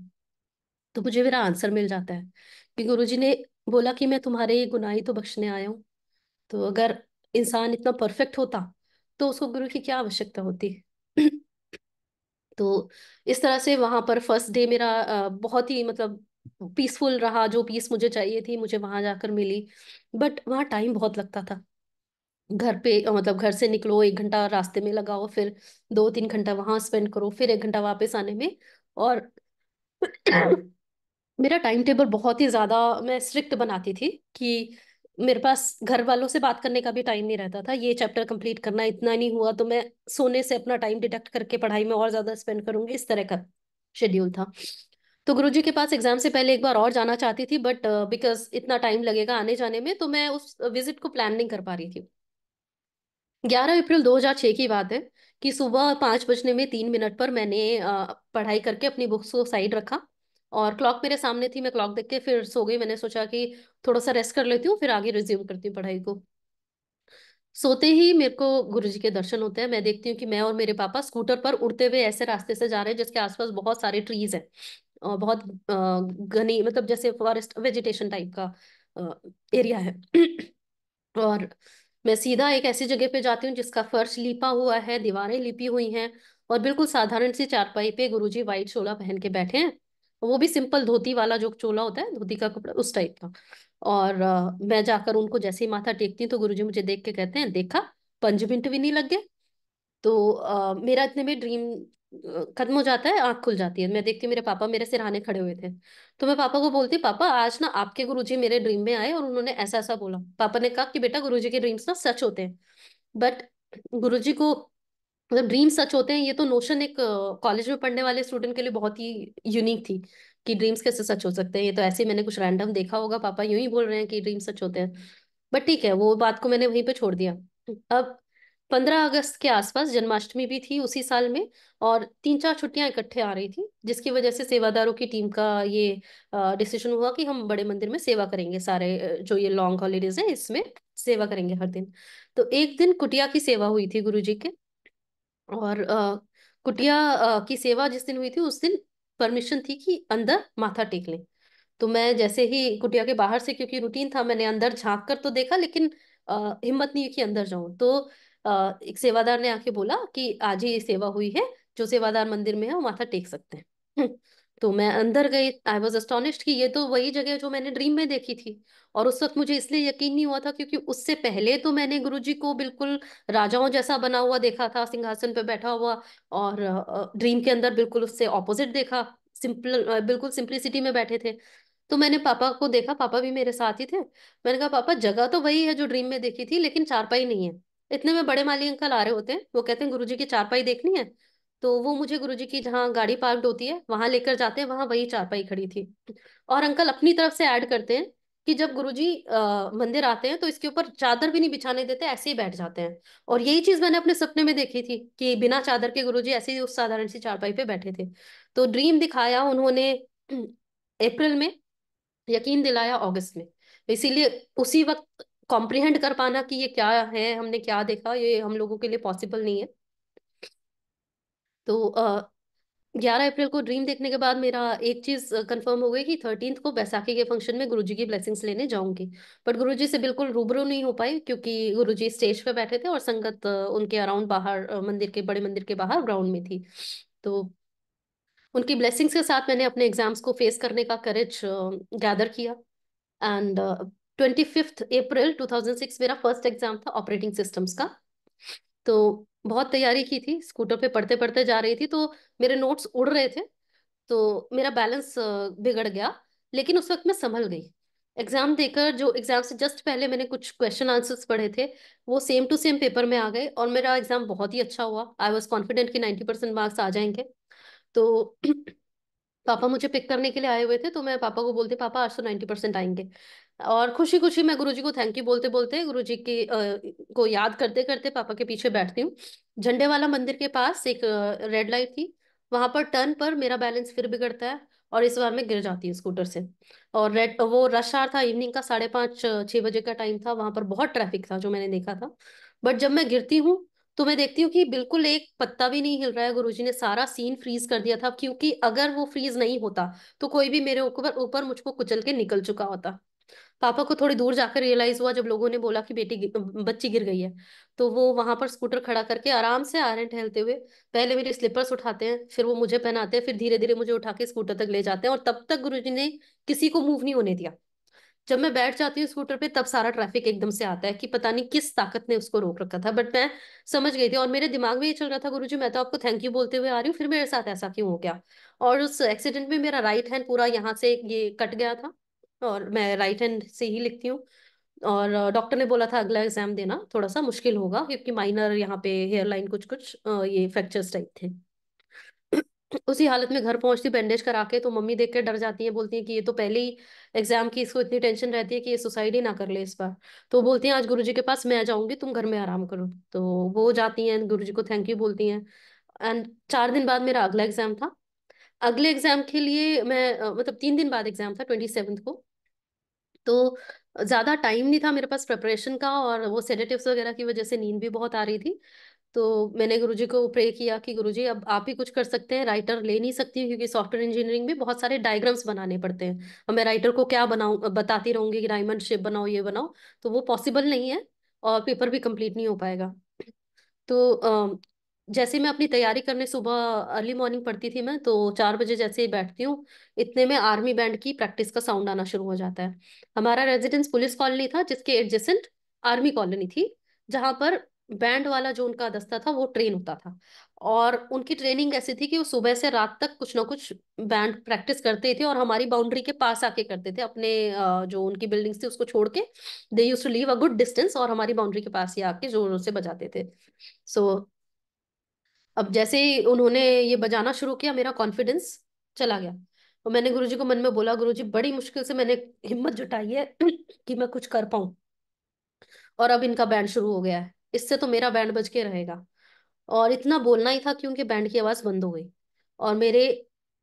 तो मुझे मेरा आंसर मिल जाता है कि गुरुजी ने बोला कि मैं तुम्हारे ये गुनाह ही तो बख्शने आया हूँ। तो अगर इंसान इतना परफेक्ट होता, तो उसको गुरु की क्या आवश्यकता होती। तो इस तरह से वहां पर फर्स्ट डे मेरा बहुत ही मतलब पीसफुल रहा। जो पीस मुझे चाहिए थी, मुझे वहां जाकर मिली। बट वहाँ टाइम बहुत लगता था। घर पे मतलब घर से निकलो, 1 घंटा रास्ते में लगाओ, फिर 2-3 घंटा वहां स्पेंड करो, फिर 1 घंटा वापस आने में। और मेरा टाइम टेबल बहुत ही ज्यादा मैं स्ट्रिक्ट बनाती थी कि मेरे पास घर वालों से बात करने का भी टाइम नहीं रहता था। ये चैप्टर कंप्लीट करना, इतना नहीं हुआ तो मैं सोने से अपना टाइम डिडक्ट करके पढ़ाई में और ज्यादा स्पेंड करूंगी, इस तरह का शेड्यूल था। तो गुरुजी के पास एग्जाम से पहले एक बार और जाना चाहती थी, बट बिकॉज इतना टाइम लगेगा आने जाने में, तो मैं उस विजिट को प्लान नहीं कर पा रही थी। 11 अप्रैल 2006 की बात है कि सुबह 5 बजने में 3 मिनट पर मैंने पढ़ाई करके अपनी बुक्स को साइड रखा, और क्लॉक मेरे सामने थी, मैं क्लॉक देख के फिर सो गई। मैंने सोचा कि थोड़ा सा रेस्ट कर लेती हूँ, फिर आगे रिज्यूम करती हूँ पढ़ाई को। सोते ही मेरे को गुरुजी के दर्शन होते हैं। मैं देखती हूँ कि मैं और मेरे पापा स्कूटर पर उड़ते हुए ऐसे रास्ते से जा रहे हैं जिसके आसपास बहुत सारे ट्रीज हैं, और बहुत घनी, मतलब जैसे फॉरेस्ट वेजिटेशन टाइप का एरिया है। और मैं सीधा एक ऐसी जगह पे जाती हूँ जिसका फर्श लीपा हुआ है, दीवारें लिपी हुई हैं, और बिल्कुल साधारण सी चारपाई पे गुरुजी वाइट चोला पहन के बैठे हैं। वो भी सिंपल धोती वाला जो चोला होता है, धोती का कपड़ा उस टाइप का। और मैं जाकर उनको जैसे ही माथा टेकती हूँ, तो गुरुजी मुझे देख के कहते हैं, देखा, 5 मिनट भी नहीं लग गए। तो मेरा इतने में ड्रीम खत्म हो जाता है, आंख खुल जाती है, मैं देखती हूँ मेरे पापा मेरे सिरहाने खड़े हुए थे। तो मैं पापा को बोलती, पापा आज ना आपके गुरुजी मेरे ड्रीम में आए और उन्होंने ऐसा ऐसा बोला। पापा ने कहा कि बेटा गुरुजी के ड्रीम्स ना सच होते हैं, बट गुरुजी को मतलब ड्रीम सच होते हैं, ये तो नोशन एक कॉलेज में पढ़ने वाले स्टूडेंट के लिए बहुत ही यूनिक थी कि ड्रीम्स कैसे सच हो सकते हैं। ये तो ऐसे ही मैंने कुछ रैंडम देखा होगा, पापा यूं ही बोल रहे हैं कि ड्रीम सच होते हैं। बट ठीक है, वो बात को मैंने वहीं पे छोड़ दिया। अब 15 अगस्त के आसपास जन्माष्टमी भी थी उसी साल में, और 3-4 छुट्टियां इकट्ठे आ रही थी, जिसकी वजह से सेवादारों की टीम का ये डिसीजन हुआ कि हम बड़े मंदिर में सेवा करेंगे सारे, जो ये लॉन्ग हॉलीडेज है इसमें सेवा करेंगे हर दिन। तो एक दिन कुटिया की सेवा हुई थी गुरुजी के, और कुटिया की सेवा जिस दिन हुई थी उस दिन परमिशन थी कि अंदर माथा टेक लें। तो मैं जैसे ही कुटिया के बाहर से, क्योंकि रूटीन था, मैंने अंदर झांक कर तो देखा, लेकिन हिम्मत नहीं हुई कि अंदर जाऊं। तो एक सेवादार ने आके बोला कि आज ही ये सेवा हुई है, जो सेवादार मंदिर में है वो माथा टेक सकते हैं। तो मैं अंदर गई, आई वॉज अस्टोनिश्ड कि ये तो वही जगह है जो मैंने ड्रीम में देखी थी। और उस वक्त मुझे इसलिए यकीन नहीं हुआ था क्योंकि उससे पहले तो मैंने गुरुजी को बिल्कुल राजाओं जैसा बना हुआ देखा था, सिंहासन पे बैठा हुआ, और ड्रीम के अंदर बिल्कुल उससे ऑपोजिट देखा, सिंपल बिल्कुल सिंप्लिसिटी में बैठे थे। तो मैंने पापा को देखा, पापा भी मेरे साथ ही थे। मैंने कहा पापा जगह तो वही है जो ड्रीम में देखी थी, लेकिन चारपाई नहीं है। इतने में बड़े माली अंकल आ रहे होते हैं, वो कहते हैं गुरुजी की चारपाई देखनी है। तो वो मुझे गुरुजी की जहाँ गाड़ी पार्कड होती है वहां लेकर जाते हैं, वहां वही चारपाई खड़ी थी। और अंकल अपनी तरफ से ऐड करते हैं कि जब गुरुजी मंदिर आते हैं तो इसके ऊपर चादर भी नहीं बिछाने देते, ऐसे ही बैठ जाते हैं। और यही चीज मैंने अपने सपने में देखी थी कि बिना चादर के गुरुजी ऐसे ही उस साधारण सी चारपाई पे बैठे थे। तो ड्रीम दिखाया उन्होंने अप्रैल में, यकीन दिलाया अगस्त में। इसीलिए उसी वक्त कॉम्प्रिहेंड कर पाना कि ये क्या है, हमने क्या देखा, ये हम लोगों के लिए पॉसिबल नहीं है। तो 11 अप्रैल को ड्रीम देखने के बाद मेरा एक चीज कंफर्म हो गई कि 13th को बैसाखी के फंक्शन में गुरुजी की ब्लेसिंग्स लेने जाऊंगी। बट गुरुजी से बिल्कुल रूबरू नहीं हो पाई क्योंकि गुरुजी स्टेज पे बैठे थे और संगत उनके अराउंड बाहर, मंदिर के, बड़े मंदिर के बाहर ग्राउंड में थी। तो उनकी ब्लेसिंग्स के साथ मैंने अपने एग्जाम्स को फेस करने का करेज गैदर किया। एंड 25 अप्रैल 2006 मेरा फर्स्ट एग्जाम था ऑपरेटिंग सिस्टम्स का। तो बहुत तैयारी की थी, स्कूटर पे पढ़ते पढ़ते जा रही थी, तो मेरे नोट्स उड़ रहे थे, तो मेरा बैलेंस बिगड़ गया। लेकिन उस वक्त मैं संभल गई। एग्जाम देकर, जो एग्जाम से जस्ट पहले मैंने कुछ क्वेश्चन आंसर्स पढ़े थे, वो सेम टू सेम पेपर में आ गए और मेरा एग्जाम बहुत ही अच्छा हुआ। आई वॉज कॉन्फिडेंट कि 90% मार्क्स आ जाएंगे। तो पापा मुझे पिक करने के लिए आए हुए थे, तो मैं पापा को बोलती, पापा आज तो 90% आएंगे। और खुशी खुशी मैं गुरुजी को थैंक यू बोलते बोलते, गुरुजी की को याद करते करते पापा के पीछे बैठती हूँ। झंडे वाला मंदिर के पास एक रेड लाइट थी, वहां पर टर्न पर मेरा बैलेंस फिर बिगड़ता है और इस बार मैं गिर जाती हूँ स्कूटर से। और रेड, वो रश आवर था, इवनिंग का 5:30-6 बजे का टाइम था, वहां पर बहुत ट्रैफिक था जो मैंने देखा था। बट जब मैं गिरती हूँ तो मैं देखती हूँ कि बिल्कुल एक पत्ता भी नहीं हिल रहा है, गुरुजी ने सारा सीन फ्रीज कर दिया था, क्योंकि अगर वो फ्रीज नहीं होता तो कोई भी मेरे ऊपर ऊपर मुझको कुचल के निकल चुका होता। पापा को थोड़ी दूर जाकर रियलाइज हुआ जब लोगों ने बोला कि बच्ची गिर गई है। तो वो वहां पर स्कूटर खड़ा करके आराम से आ रहे हैं टहलते हुए, पहले मेरे स्लीपर्स उठाते हैं, फिर वो मुझे पहनाते हैं, फिर धीरे धीरे मुझे उठा के स्कूटर तक ले जाते हैं, और तब तक गुरुजी ने किसी को मूव नहीं होने दिया। जब मैं बैठ जाती हूँ स्कूटर पे तब सारा ट्रैफिक एकदम से आता है कि पता नहीं किस ताकत ने उसको रोक रखा था, बट मैं समझ गई थी और मेरे दिमाग में ये चल रहा था, गुरुजी मैं तो आपको थैंक यू बोलते हुए आ रही हूँ, फिर मेरे साथ ऐसा क्यों हो गया। और उस एक्सीडेंट में मेरा राइट हैंड पूरा यहाँ से ये कट गया था, और मैं राइट हैंड से ही लिखती हूँ। और डॉक्टर ने बोला था अगला एग्जाम देना थोड़ा सा मुश्किल होगा क्योंकि माइनर यहाँ पे हेयर लाइन कुछ कुछ ये फ्रैक्चर्स टाइप थे। उसी हालत में घर पहुंचती बैंडेज करा के, तो मम्मी देख के डर जाती है, बोलती है कि ये तो पहले ही एग्जाम की इसको इतनी टेंशन रहती है कि ये सुसाइड ही ना कर ले इस बार। तो बोलती हैं आज गुरुजी के पास मैं जाऊंगी, तुम घर में आराम करो। तो वो जाती हैं, गुरुजी को थैंक यू बोलती हैं। एंड 4 दिन बाद मेरा अगला एग्जाम था। अगले एग्जाम के लिए मैं मतलब 3 दिन बाद एग्जाम था, 27th को। तो ज्यादा टाइम नहीं था मेरे पास प्रिपरेशन का, और वो सेडेटिव्स वगैरह की वजह से नींद भी बहुत आ रही थी। तो मैंने गुरुजी को प्रे किया कि गुरुजी अब आप ही कुछ कर सकते हैं, राइटर ले नहीं सकती हूँ क्योंकि सॉफ्टवेयर इंजीनियरिंग में बहुत सारे डायग्राम्स बनाने पड़ते हैं। अब मैं राइटर को क्या बनाऊं, बताती रहूंगी कि डायमंड शेप बनाओ, ये बनाओ, तो वो पॉसिबल नहीं है और पेपर भी कंप्लीट नहीं हो पाएगा। तो जैसे मैं अपनी तैयारी करने सुबह अर्ली मॉर्निंग पढ़ती थी मैं, तो 4 बजे जैसे ही बैठती हूँ, इतने में आर्मी बैंड की प्रैक्टिस का साउंड आना शुरू हो जाता है। हमारा रेजिडेंस पुलिस कॉलोनी था जिसके एडजेसेंट आर्मी कॉलोनी थी, जहां पर बैंड वाला जो उनका दस्ता था वो ट्रेन होता था। और उनकी ट्रेनिंग ऐसी थी कि वो सुबह से रात तक कुछ ना कुछ बैंड प्रैक्टिस करते ही थे, और हमारी बाउंड्री के पास आके करते थे अपने जो उनकी बिल्डिंग्स थी उसको छोड़ के। They use to leave a good distance और हमारी बाउंड्री के पास ही आके जोरों से बजाते थे। सो अब जैसे ही उन्होंने ये बजाना शुरू किया, मेरा कॉन्फिडेंस चला गया। और मैंने गुरुजी को मन में बोला, गुरुजी बड़ी मुश्किल से मैंने हिम्मत जुटाई है कि मैं कुछ कर पाऊं, और अब इनका बैंड शुरू हो गया है, इससे तो मेरा बैंड बज के रहेगा। और इतना बोलना ही था क्योंकि बैंड की आवाज बंद हो गई। और मेरे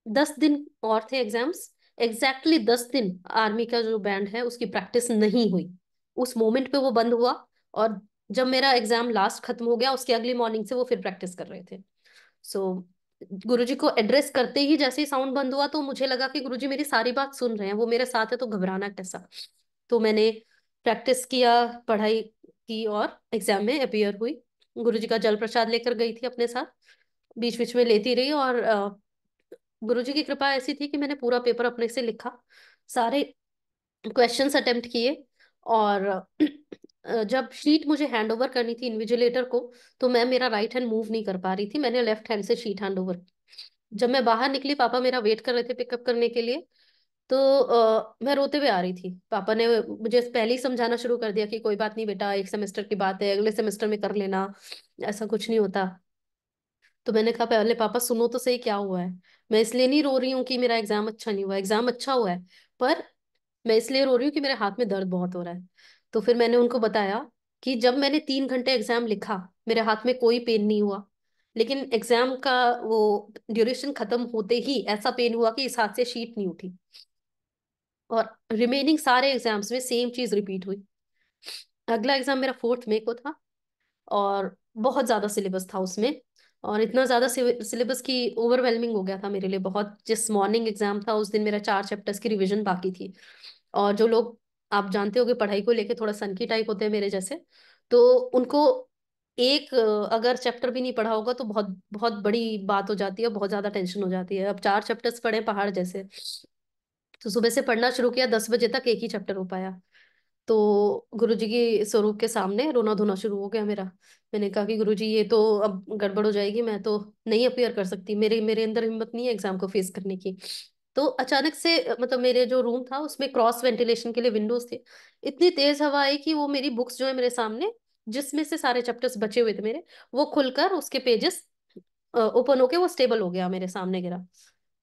10 दिन और थे एग्जाम्स। एग्जैक्टली 10 दिन आर्मी का जो बैंड है उसकी प्रैक्टिस नहीं हुई। उस मोमेंट पे वो बंद हुआ। और जब मेरा एग्जाम लास्ट खत्म हो गया उसके अगली मॉर्निंग से वो फिर प्रैक्टिस कर रहे थे। सो गुरुजी को एड्रेस करते ही जैसे ही साउंड बंद हुआ तो मुझे लगा कि गुरुजी मेरी सारी बात सुन रहे हैं, वो मेरे साथ है, तो घबराना कैसा। तो मैंने प्रैक्टिस किया, पढ़ाई की और एग्जाम में अपीयर हुई। गुरुजी का जल प्रसाद लेकर गई थी अपने साथ, बीच बीच में लेती रही। और गुरुजी की कृपा ऐसी थी कि मैंने पूरा पेपर अपने से लिखा, सारे क्वेश्चंस अटेम्प्ट किए। और जब शीट मुझे हैंड ओवर करनी थी इन्विजिलेटर को, तो मैं मेरा राइट हैंड मूव नहीं कर पा रही थी, मैंने लेफ्ट हैंड से शीट हैंड ओवर। जब मैं बाहर निकली, पापा मेरा वेट कर रहे थे पिकअप करने के लिए। तो मैं रोते हुए आ रही थी। पापा ने मुझे पहले ही समझाना शुरू कर दिया कि कोई बात नहीं बेटा, एक सेमेस्टर की बात है, अगले सेमेस्टर में कर लेना, ऐसा कुछ नहीं होता। तो मैंने कहा, पहले पापा सुनो तो सही क्या हुआ है। मैं इसलिए नहीं रो रही हूँ कि मेरा एग्जाम अच्छा नहीं हुआ, एग्जाम अच्छा हुआ है, पर मैं इसलिए रो रही हूँ कि मेरे हाथ में दर्द बहुत हो रहा है। तो फिर मैंने उनको बताया कि जब मैंने 3 घंटे एग्जाम लिखा मेरे हाथ में कोई पेन नहीं हुआ, लेकिन एग्जाम का वो ड्यूरेशन खत्म होते ही ऐसा पेन हुआ कि इस हाथ से शीट नहीं उठी। और रिमेनिंग सारे एग्जाम्स में सेम चीज रिपीट हुई। अगला एग्जाम मेरा 4 मई को था, और बहुत ज्यादा सिलेबस था उसमें। और इतना ज्यादा सिलेबस की ओवरवेलमिंग हो गया था मेरे लिए बहुत। जिस मॉर्निंग एग्जाम था उस दिन मेरा 4 चैप्टर्स की रिवीजन बाकी थी। और जो लोग, आप जानते होगे, पढ़ाई को लेके थोड़ा सनकी टाइप होते हैं मेरे जैसे, तो उनको एक अगर चैप्टर भी नहीं पढ़ा होगा तो बहुत बहुत बड़ी बात हो जाती है, बहुत ज्यादा टेंशन हो जाती है। अब 4 चैप्टर्स पढ़े पहाड़ जैसे। तो सुबह से पढ़ना शुरू किया, 10 बजे तक एक ही चैप्टर हो पाया। तो गुरुजी की स्वरूप के सामने रोना धोना शुरू हो गया मेरा। मैंने कहा कि गुरुजी ये तो अब गड़बड़ हो जाएगी, मैं तो नहीं अपियर कर सकती, मेरे मेरे अंदर हिम्मत नहीं है एग्जाम को फेस करने की। तो अचानक से मतलब मेरे जो रूम था उसमें क्रॉस वेंटिलेशन के लिए विंडोज थे। इतनी तेज हवा आई कि वो मेरी बुक्स जो है मेरे सामने, जिसमें से सारे चैप्टर्स बचे हुए थे मेरे, वो खुलकर उसके पेजेस ओपन होके वो स्टेबल हो गया, मेरे सामने गिरा।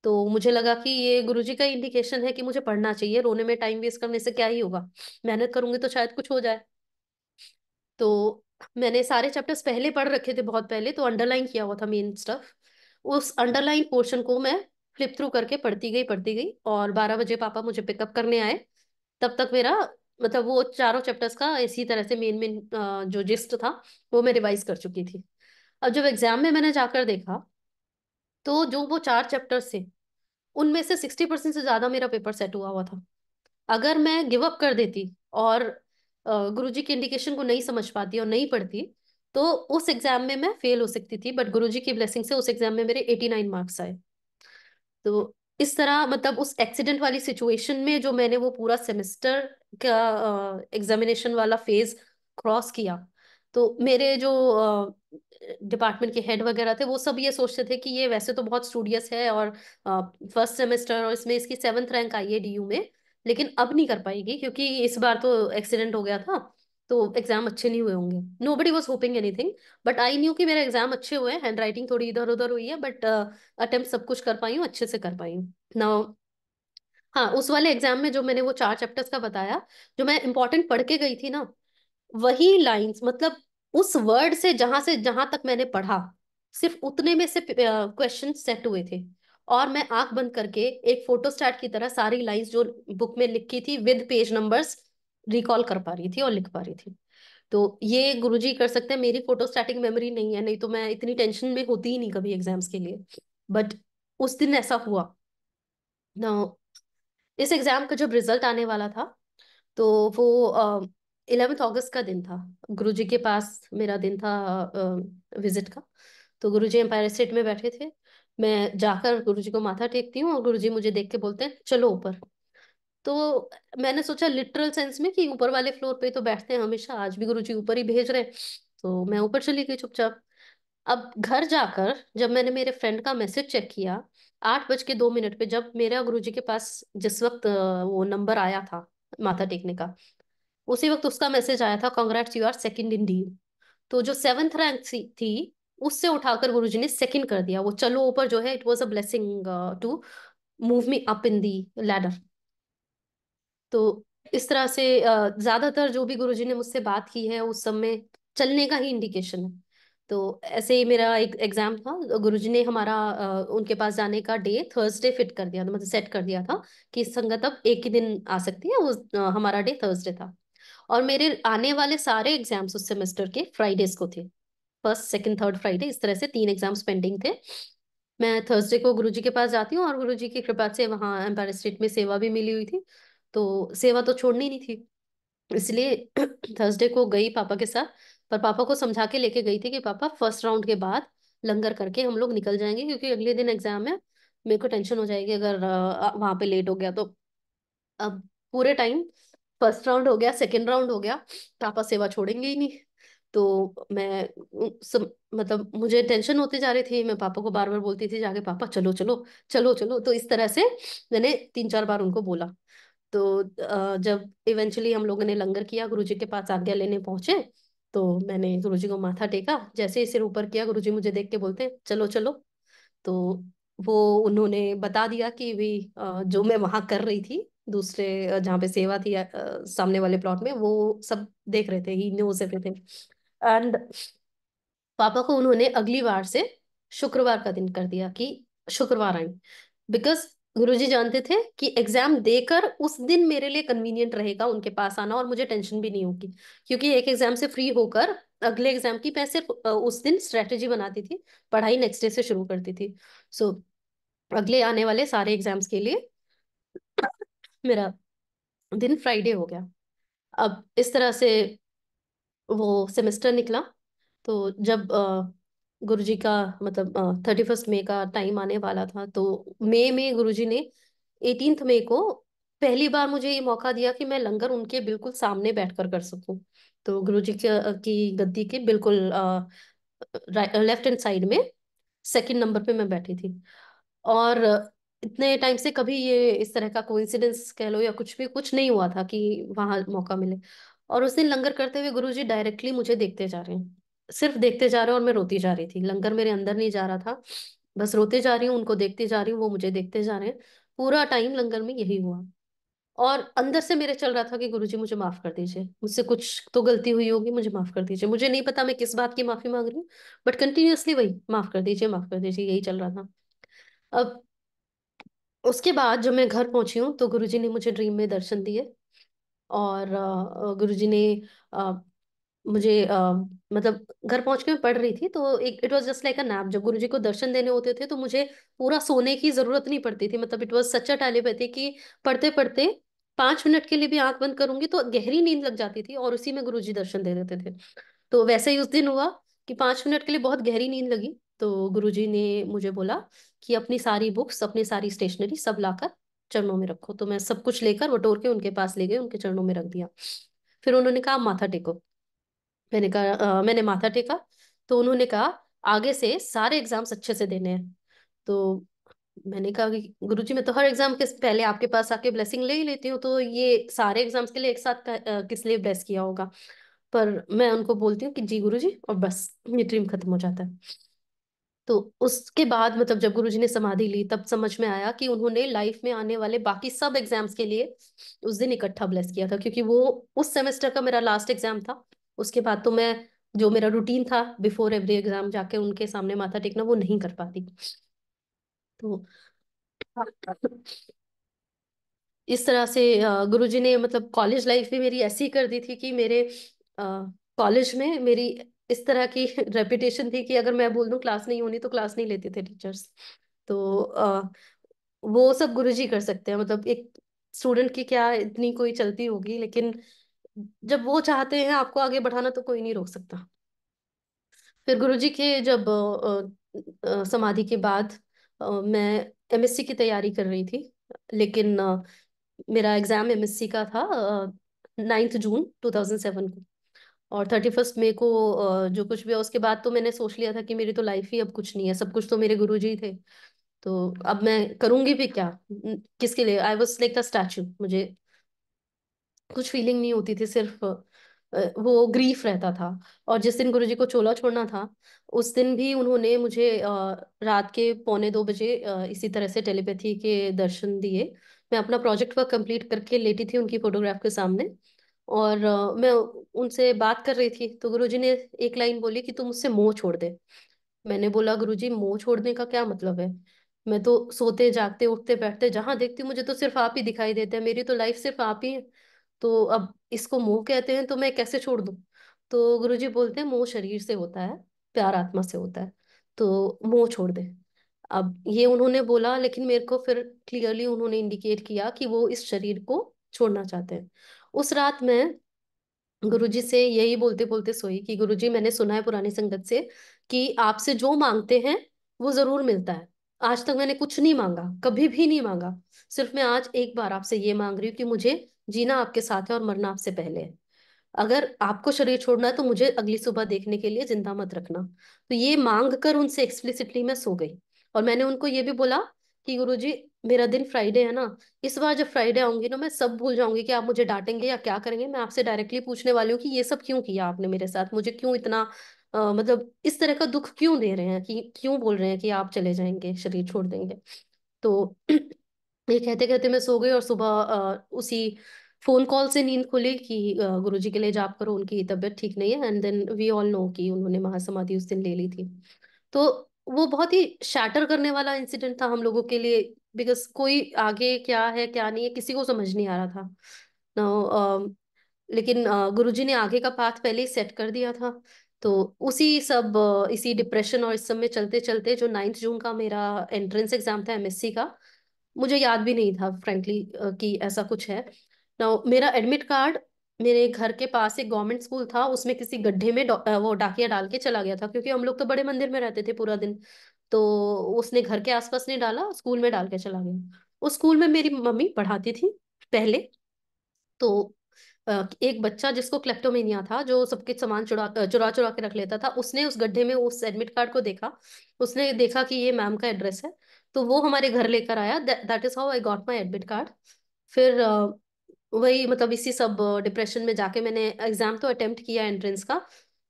तो मुझे लगा कि ये गुरुजी का इंडिकेशन है कि मुझे पढ़ना चाहिए, रोने में टाइम वेस्ट करने से क्या ही होगा, मेहनत करूंगी तो शायद कुछ हो जाए। तो मैंने सारे चैप्टर्स पहले पढ़ रखे थे बहुत पहले, तो अंडरलाइन किया हुआ था मेन स्टफ। उस अंडरलाइन पोर्शन को मैं फ्लिप थ्रू करके पढ़ती गई। और 12 बजे पापा मुझे पिकअप करने आए। तब तक मेरा मतलब वो चारों चैप्टर्स का इसी तरह से मेन मेन जो जिस्ट था वो मैं रिवाइज कर चुकी थी। अब जब एग्जाम में मैंने जाकर देखा, तो जो वो 4 चैप्टर्स थे उनमें से 60% से ज्यादा मेरा पेपर सेट हुआ हुआ था। अगर मैं गिव अप कर देती और गुरुजी के इंडिकेशन को नहीं समझ पाती और नहीं पढ़ती, तो उस एग्जाम में मैं फेल हो सकती थी। बट गुरुजी की ब्लेसिंग से उस एग्जाम में मेरे 89 मार्क्स आए। तो इस तरह मतलब उस एक्सीडेंट वाली सिचुएशन में जो मैंने वो पूरा सेमेस्टर का एग्जामिनेशन वाला फेज क्रॉस किया, तो मेरे जो डिपार्टमेंट के हेड वगैरह थे वो सब ये सोचते थे कि ये वैसे तो बहुत स्टूडियस है, और फर्स्ट सेमेस्टर और इसमें इसकी 7th रैंक आई है डीयू में, लेकिन अब नहीं कर पाएगी क्योंकि इस बार तो एक्सीडेंट हो गया था, तो एग्जाम अच्छे नहीं हुए होंगे। Nobody was hoping anything, but I knew कि मेरे एग्जाम अच्छे हुए हैं, हैंड राइटिंग थोड़ी इधर उधर हुई है, बट अटेम्प्ट सब कुछ कर पाई हूँ, अच्छे से कर पाई हूँ ना। हाँ, उस वाले एग्जाम में जो मैंने वो 4 चैप्टर्स का बताया, जो मैं इंपॉर्टेंट पढ़ के गई थी ना, वही लाइंस मतलब उस वर्ड से जहां तक मैंने पढ़ा, सिर्फ उतने में से क्वेश्चन सेट हुए थे। और मैं आंख बंद करके एक फोटोस्टैट की तरह सारी लाइंस जो बुक में लिखी थी विद पेज नंबर्स रिकॉल कर पा रही थी और लिख पा रही थी। तो ये गुरुजी कर सकते हैं, मेरी फोटोस्टैटिक मेमोरी नहीं है, नहीं तो मैं इतनी टेंशन में होती ही नहीं कभी एग्जाम्स के लिए। बट उस दिन ऐसा हुआ ना। इस एग्जाम का जब रिजल्ट आने वाला था, तो वो 11 अगस्त का दिन था। गुरुजी के पास मेरा दिन था विजिट का। तो गुरुजी एम्पायर स्टेट में बैठे थे। मैं जाकर गुरुजी को माथा टेकती हूँ और गुरुजी मुझे देख के बोलते हैं चलो ऊपर। तो मैंने सोचा लिटरल सेंस में कि ऊपर वाले फ्लोर पे तो बैठते हैं हमेशा, आज भी गुरुजी ऊपर ही भेज रहे हैं। तो मैं ऊपर चली गई चुपचाप। अब घर जाकर जब मैंने मेरे फ्रेंड का मैसेज चेक किया, 8:02 पे, जब मेरा गुरुजी के पास जिस वक्त वो नंबर आया था माथा टेकने का, उसी वक्त उसका मैसेज आया था, congrats, you are second in D. तो जो 7th रैंक थी, उससे उठाकर गुरुजी ने सेकंड कर दिया। वो चलो ऊपर जो है, it was a blessing to move me up in the ladder. तो इस तरह से ज्यादातर जो भी गुरुजी ने मुझसे बात की है उस समय चलने का ही इंडिकेशन है। तो ऐसे ही मेरा एक एग्जाम था, गुरुजी ने हमारा उनके पास जाने का डे थर्सडे फिट कर दिया था, मतलब सेट कर दिया था कि संगत अब एक ही दिन आ सकती है। वो हमारा डे थर्सडे था। और मेरे आने वाले सारे एग्जाम्स उस सेमेस्टर के फ्राइडेज को थे। फर्स्ट, सेकंड, थर्ड फ्राइडे, इस तरह से 3 एग्जाम्स पेंडिंग थे। मैं थर्सडे को गुरुजी के पास जाती हूँ, और गुरुजी की कृपा से वहाँ एम्पायर स्टेट में सेवा भी मिली हुई थी। तो सेवा तो छोड़नी नहीं थी, इसलिए थर्सडे को गई पापा के साथ। पर पापा को समझा के लेके गई थी कि पापा, फर्स्ट राउंड के बाद लंगर करके हम लोग निकल जाएंगे, क्योंकि अगले दिन एग्जाम है। मेरे को टेंशन हो जाएगी अगर वहां पे लेट हो गया तो। अब पूरे टाइम फर्स्ट राउंड हो गया, सेकंड राउंड हो गया, पापा सेवा छोड़ेंगे ही नहीं। तो मैं मतलब मुझे टेंशन होती जा रही थी। मैं पापा को बार बार बोलती थी जाके, पापा चलो चलो, चलो चलो। तो इस तरह से मैंने 3-4 बार उनको बोला। तो जब इवेंचुअली हम लोगों ने लंगर किया, गुरुजी के पास आज्ञा लेने पहुंचे, तो मैंने गुरुजी को माथा टेका। जैसे ही सिर ऊपर किया, गुरुजी मुझे देख के बोलते, चलो चलो। तो वो उन्होंने बता दिया कि भी जो मैं वहां कर रही थी दूसरे जहाँ पे सेवा थी, सामने वाले प्लॉट में, वो सब देख रहे थे, ही न्यूज एवरीथिंग। एंड पापा को उन्होंने अगली बार से शुक्रवार का दिन कर दिया कि शुक्रवार आई। बिकॉज गुरुजी जानते थे कि एग्जाम देकर उस दिन मेरे लिए कन्वीनियंट रहेगा उनके पास आना, और मुझे टेंशन भी नहीं होगी। क्योंकि एक एग्जाम से फ्री होकर अगले एग्जाम की मैं सिर्फ उस दिन स्ट्रेटेजी बनाती थी, पढ़ाई नेक्स्ट डे से शुरू करती थी। सो अगले आने वाले सारे एग्जाम्स के लिए मेरा दिन फ्राइडे हो गया। अब इस तरह से वो सेमेस्टर निकला। तो जब गुरुजी का मतलब 31 मई का टाइम आने वाला था, तो मई में गुरुजी ने 18 मई को पहली बार मुझे ये मौका दिया कि मैं लंगर उनके बिल्कुल सामने बैठकर कर सकूं। तो गुरुजी की गद्दी के बिल्कुल लेफ्ट हैंड साइड में सेकंड नंबर पे मैं बैठी थी। और इतने टाइम से कभी ये इस तरह का कोइंसिडेंस कह लो या कुछ भी, कुछ नहीं हुआ था कि वहां मौका मिले। और उस दिन लंगर करते हुए गुरुजी डायरेक्टली मुझे देखते जा रहे हैं, सिर्फ देखते जा रहे हैं, और मैं रोती जा रही थी। लंगर मेरे अंदर नहीं जा रहा था, बस रोते जा रही हूँ, उनको देखते जा रही हूँ, वो मुझे देखते जा रहे हैं। पूरा टाइम लंगर में यही हुआ। और अंदर से मेरे चल रहा था कि गुरुजी मुझे माफ कर दीजिए, मुझसे कुछ तो गलती हुई होगी, मुझे माफ कर दीजिए। मुझे नहीं पता मैं किस बात की माफी मांग रही हूँ, बट कंटिन्यूअसली वही, माफ कर दीजिए, माफ कर दीजिए, यही चल रहा था। अब उसके बाद जब मैं घर पहुंची हूँ, तो गुरुजी ने मुझे ड्रीम में दर्शन दिए। और गुरुजी ने अ, मुझे मतलब घर पहुंच के मैं पढ़ रही थी, तो एक it was just like a nap. जब गुरुजी को दर्शन देने होते थे तो मुझे पूरा सोने की जरूरत नहीं पड़ती थी। मतलब it was such a telepathy कि पढ़ते पढ़ते 5 मिनट के लिए भी आंख बंद करूंगी तो गहरी नींद लग जाती थी, और उसी में गुरुजी दर्शन दे देते थे। तो वैसे ही उस दिन हुआ कि 5 मिनट के लिए बहुत गहरी नींद लगी। तो गुरुजी ने मुझे बोला कि अपनी सारी बुक्स, अपनी सारी स्टेशनरी सब लाकर चरणों में रखो। तो मैं सब कुछ लेकर बटोर के उनके पास ले गई, उनके चरणों में रख दिया। फिर उन्होंने कहा, माथा टेको। मैंने कहा मैंने माथा टेका। तो उन्होंने कहा, आगे से सारे एग्जाम्स अच्छे से देने हैं। तो मैंने कहा कि गुरुजी, मैं तो हर एग्जाम के पहले आपके पास आके ब्लेसिंग ले ही लेती हूँ, तो ये सारे एग्जाम्स के लिए एक साथ किस लिए ब्लेस किया होगा। पर मैं उनको बोलती हूँ कि जी गुरुजी, और बस ये ड्रीम खत्म हो जाता है। तो उसके बाद मतलब जब गुरुजी ने समाधि ली, तब समझ में आया कि उन्होंने लाइफ में आने वाले बाकी सब एग्जाम्स के लिए उस दिन इकट्ठा ब्लेस किया था, क्योंकि वो उस सेमेस्टर का मेरा लास्ट एग्जाम था। उसके बाद तो मैं, जो मेरा रूटीन था बिफोर एवरी एग्जाम जाके उनके सामने माथा टेकना, वो नहीं कर पाती। तो इस तरह से गुरुजी ने मतलब कॉलेज लाइफ भी मेरी ऐसी कर दी थी कि मेरे कॉलेज में मेरी इस तरह की रेपुटेशन थी कि अगर मैं बोल दूं क्लास नहीं होनी, तो क्लास नहीं लेते थे टीचर्स। तो वो सब गुरुजी कर सकते हैं। मतलब एक स्टूडेंट की क्या इतनी कोई चलती होगी, लेकिन जब वो चाहते हैं आपको आगे बढ़ाना, तो कोई नहीं रोक सकता। फिर गुरुजी के जब समाधि के बाद मैं एमएससी की तैयारी कर रही थी। लेकिन मेरा एग्जाम एमएससी का था 9 जून 2007 को। और 31 मई को जो कुछ भी है उसके बाद तो मैंने सोच लिया था कि मेरी तो लाइफ ही अब कुछ नहीं है, सब कुछ तो मेरे गुरुजी थे। तो अब मैं करूंगी भी क्या, किसके लिए? I was like the statue. मुझे कुछ फीलिंग नहीं होती थी, सिर्फ वो ग्रीफ रहता था। और जिस दिन गुरुजी को चोला छोड़ना था, उस दिन भी उन्होंने मुझे रात के 1:45 बजे इसी तरह से टेलीपैथी के दर्शन दिए। मैं अपना प्रोजेक्ट वर्क कंप्लीट करके लेटी थी उनकी फोटोग्राफ के सामने, और मैं उनसे बात कर रही थी, तो गुरुजी ने एक लाइन बोली कि तुम मुझसे मोह छोड़ दे। मैंने बोला, गुरुजी मोह छोड़ने का क्या मतलब है? मैं तो सोते जागते उठते बैठते जहां देखती हूँ मुझे तो सिर्फ आप ही दिखाई देते हैं, मेरी तो लाइफ सिर्फ आप ही है। तो अब इसको मोह कहते हैं तो मैं कैसे छोड़ दूं? तो गुरुजी बोलते हैं, मोह शरीर से होता है, प्यार आत्मा से होता है, तो मोह छोड़ दे। अब ये उन्होंने बोला, लेकिन मेरे को फिर क्लियरली उन्होंने इंडिकेट किया कि वो इस शरीर को छोड़ना चाहते हैं। उस रात मैं गुरुजी से यही बोलते बोलते सोई कि गुरुजी, मैंने सुना है पुरानी संगत से कि आपसे जो मांगते हैं वो जरूर मिलता है। आज तक मैंने कुछ नहीं मांगा, कभी भी नहीं मांगा। सिर्फ मैं आज एक बार आपसे ये मांग रही हूँ कि मुझे जीना आपके साथ है और मरना आपसे पहले है। अगर आपको शरीर छोड़ना है तो मुझे अगली सुबह देखने के लिए जिंदा मत रखना। तो ये मांग कर उनसे एक्सप्लिसिटली मैं सो गई। और मैंने उनको ये भी बोला कि गुरुजी, मेरा दिन फ्राइडे है ना, इस बार जब फ्राइडे आऊंगी ना, मैं सब भूल जाऊंगी कि आप मुझे डांटेंगे या क्या करेंगे। मैं आपसे डायरेक्टली पूछने वाली हूँ कि ये सब क्यों किया आपने मेरे साथ, मुझे क्यों इतना मतलब इस तरह का दुख क्यों दे रहे हैं, कि क्यों बोल रहे हैं कि आप चले जाएंगे, शरीर छोड़ देंगे। तो ये कहते कहते मैं सो गई, और सुबह उसी फोन कॉल से नींद खुली कि गुरुजी के लिए जाप करो, उनकी तबीयत ठीक नहीं है। And then we all know कि उन्होंने महासमाधि उस दिन ले ली थी। तो वो बहुत ही शैटर करने वाला इंसिडेंट था हम लोगों के लिए, बिकॉज कोई आगे क्या है क्या नहीं है किसी को समझ नहीं आ रहा था। Now, लेकिन गुरुजी ने आगे का पाथ पहले ही सेट कर दिया था। तो उसी सब इसी डिप्रेशन और इस सब में चलते चलते जो 9 जून का मेरा एंट्रेंस एग्जाम था एमएससी का, मुझे याद भी नहीं था फ्रेंकली कि ऐसा कुछ है। नाउ मेरा एडमिट कार्ड मेरे घर के पास एक गवर्नमेंट स्कूल था, उसमें किसी गड्ढे में वो डाकिया डाल के चला गया था, क्योंकि हम लोग तो बड़े मंदिर में रहते थे पूरा दिन। तो उसने घर के आसपास नहीं डाला, स्कूल में डाल के चला गया। उस स्कूल में मेरी मम्मी पढ़ाती थी पहले। तो एक बच्चा जिसको क्लेप्टोमेनिया था, जो सबके सामान चुरा चुरा चुरा के रख लेता था, उसने उस गड्ढे में उस एडमिट कार्ड को देखा। उसने देखा कि ये मैम का एड्रेस है, तो वो हमारे घर लेकर आया। That is how I got my admit card. फिर वही मतलब इसी सब डिप्रेशन में जाके मैंने एग्जाम तो अटेम्प्ट किया एंट्रेंस का,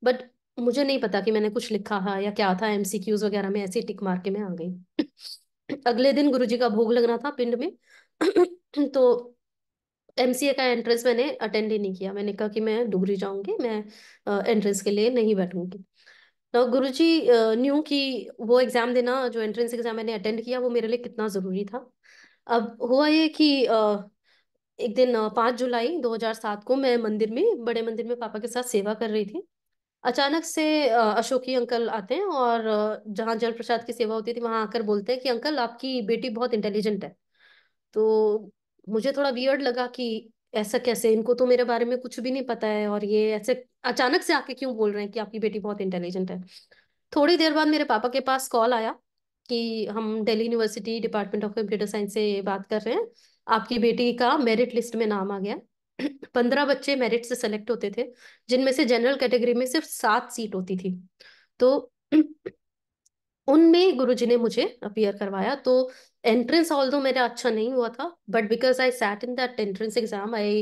बट मुझे नहीं पता कि मैंने कुछ लिखा है या क्या था। एमसीक्यूज वगैरह में ऐसे ही टिक मार के मैं आ गई। अगले दिन गुरुजी का भोग लगना था पिंड में। तो एमसीए का एंट्रेंस मैंने अटेंड ही नहीं किया। मैंने कहा कि मैं डुगरी जाऊंगी, मैं एंट्रेंस के लिए नहीं बैठूंगी। तो गुरुजी न्यू कि वो एग्जाम देना, जो एंट्रेंस एग्जाम मैंने अटेंड किया, वो मेरे लिए कितना जरूरी था। अब हुआ ये कि एक दिन 5 जुलाई 2007 को मैं मंदिर में, बड़े मंदिर में पापा के साथ सेवा कर रही थी। अचानक से अशोकी अंकल आते हैं, और जहाँ जल प्रसाद की सेवा होती थी वहां आकर बोलते हैं कि अंकल, आपकी बेटी बहुत इंटेलिजेंट है। तो मुझे थोड़ा वियर्ड लगा कि ऐसा कैसे, इनको तो मेरे बारे में कुछ भी नहीं पता है, और ये ऐसे अचानक से आके क्यों बोल रहे हैं कि आपकी बेटी बहुत इंटेलिजेंट है। थोड़ी देर बाद मेरे पापा के पास कॉल आया कि हम Delhi university department of computer science से बात कर रहे हैं, आपकी बेटी का मेरिट लिस्ट में नाम आ गया। 15 बच्चे मेरिट से सेलेक्ट होते थे, जिनमें से जनरल कैटेगरी में सिर्फ 7 सीट होती थी। तो उनमें गुरुजी ने मुझे अपीयर करवाया। तो एंट्रेंस ऑल्दो मेरा अच्छा नहीं हुआ था, but because I sat in that entrance exam, I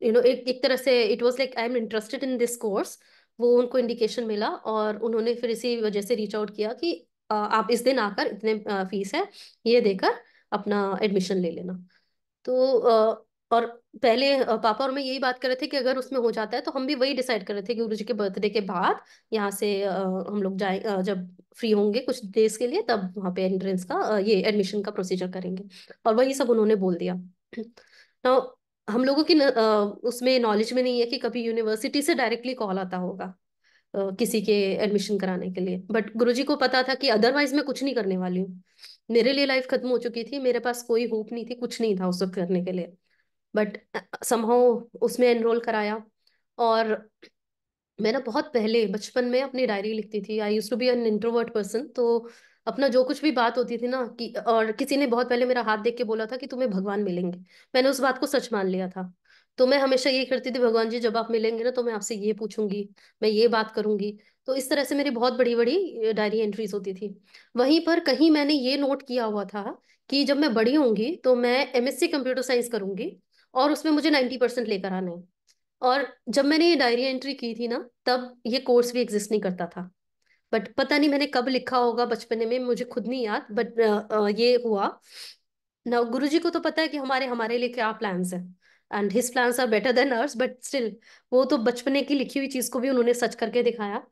एक तरह से it was like I am interested in this course. वो उनको इंडिकेशन मिला, और उन्होंने फिर इसी वजह से रीच आउट किया कि आप इस दिन आकर, इतने फीस है, ये देकर अपना एडमिशन ले लेना। तो और पहले पापा और मैं यही बात कर रहे थे कि अगर उसमें हो जाता है तो हम भी वही डिसाइड कर रहे थे कि गुरुजी के बर्थडे के बाद यहाँ से हम लोग जाए, जब फ्री होंगे कुछ डेज के लिए, तब वहाँ पे एंट्रेंस का ये एडमिशन का प्रोसीजर करेंगे। और वही सब उन्होंने बोल दिया। तो हम लोगों की उसमें नॉलेज में नहीं है कि कभी यूनिवर्सिटी से डायरेक्टली कॉल आता होगा किसी के एडमिशन कराने के लिए। बट गुरुजी को पता था कि अदरवाइज मैं कुछ नहीं करने वाली हूँ। मेरे लिए लाइफ खत्म हो चुकी थी, मेरे पास कोई होप नहीं थी, कुछ नहीं था उस वक्त करने के लिए। बट समहाउ उसमें एनरोल कराया। और मैं ना बहुत पहले बचपन में अपनी डायरी लिखती थी। I use to be an introvert person. तो अपना जो कुछ भी बात होती थी ना, कि और किसी ने बहुत पहले मेरा हाथ देख के बोला था कि तुम्हें भगवान मिलेंगे, मैंने उस बात को सच मान लिया था। तो मैं हमेशा ये करती थी, भगवान जी जब आप मिलेंगे ना तो मैं आपसे ये पूछूंगी, मैं ये बात करूंगी। तो इस तरह से मेरी बहुत बड़ी बड़ी डायरी एंट्रीज होती थी। वहीं पर कहीं मैंने ये नोट किया हुआ था कि जब मैं बड़ी होंगी तो मैं एमएससी कंप्यूटर साइंस करूंगी और उसमें मुझे 90% लेकर आने हैं। और जब मैंने ये डायरी एंट्री की थी ना, तब ये कोर्स भी एग्जिस्ट नहीं करता था। बट पता नहीं मैंने कब लिखा होगा बचपने में, मुझे खुद नहीं याद, बट ये हुआ ना। गुरुजी को तो पता है कि हमारे हमारे लिए क्या प्लान्स हैं, and his plans are better than ours, but still वो तो बचपने की लिखी हुई चीज को भी उन्होंने सच करके दिखाया।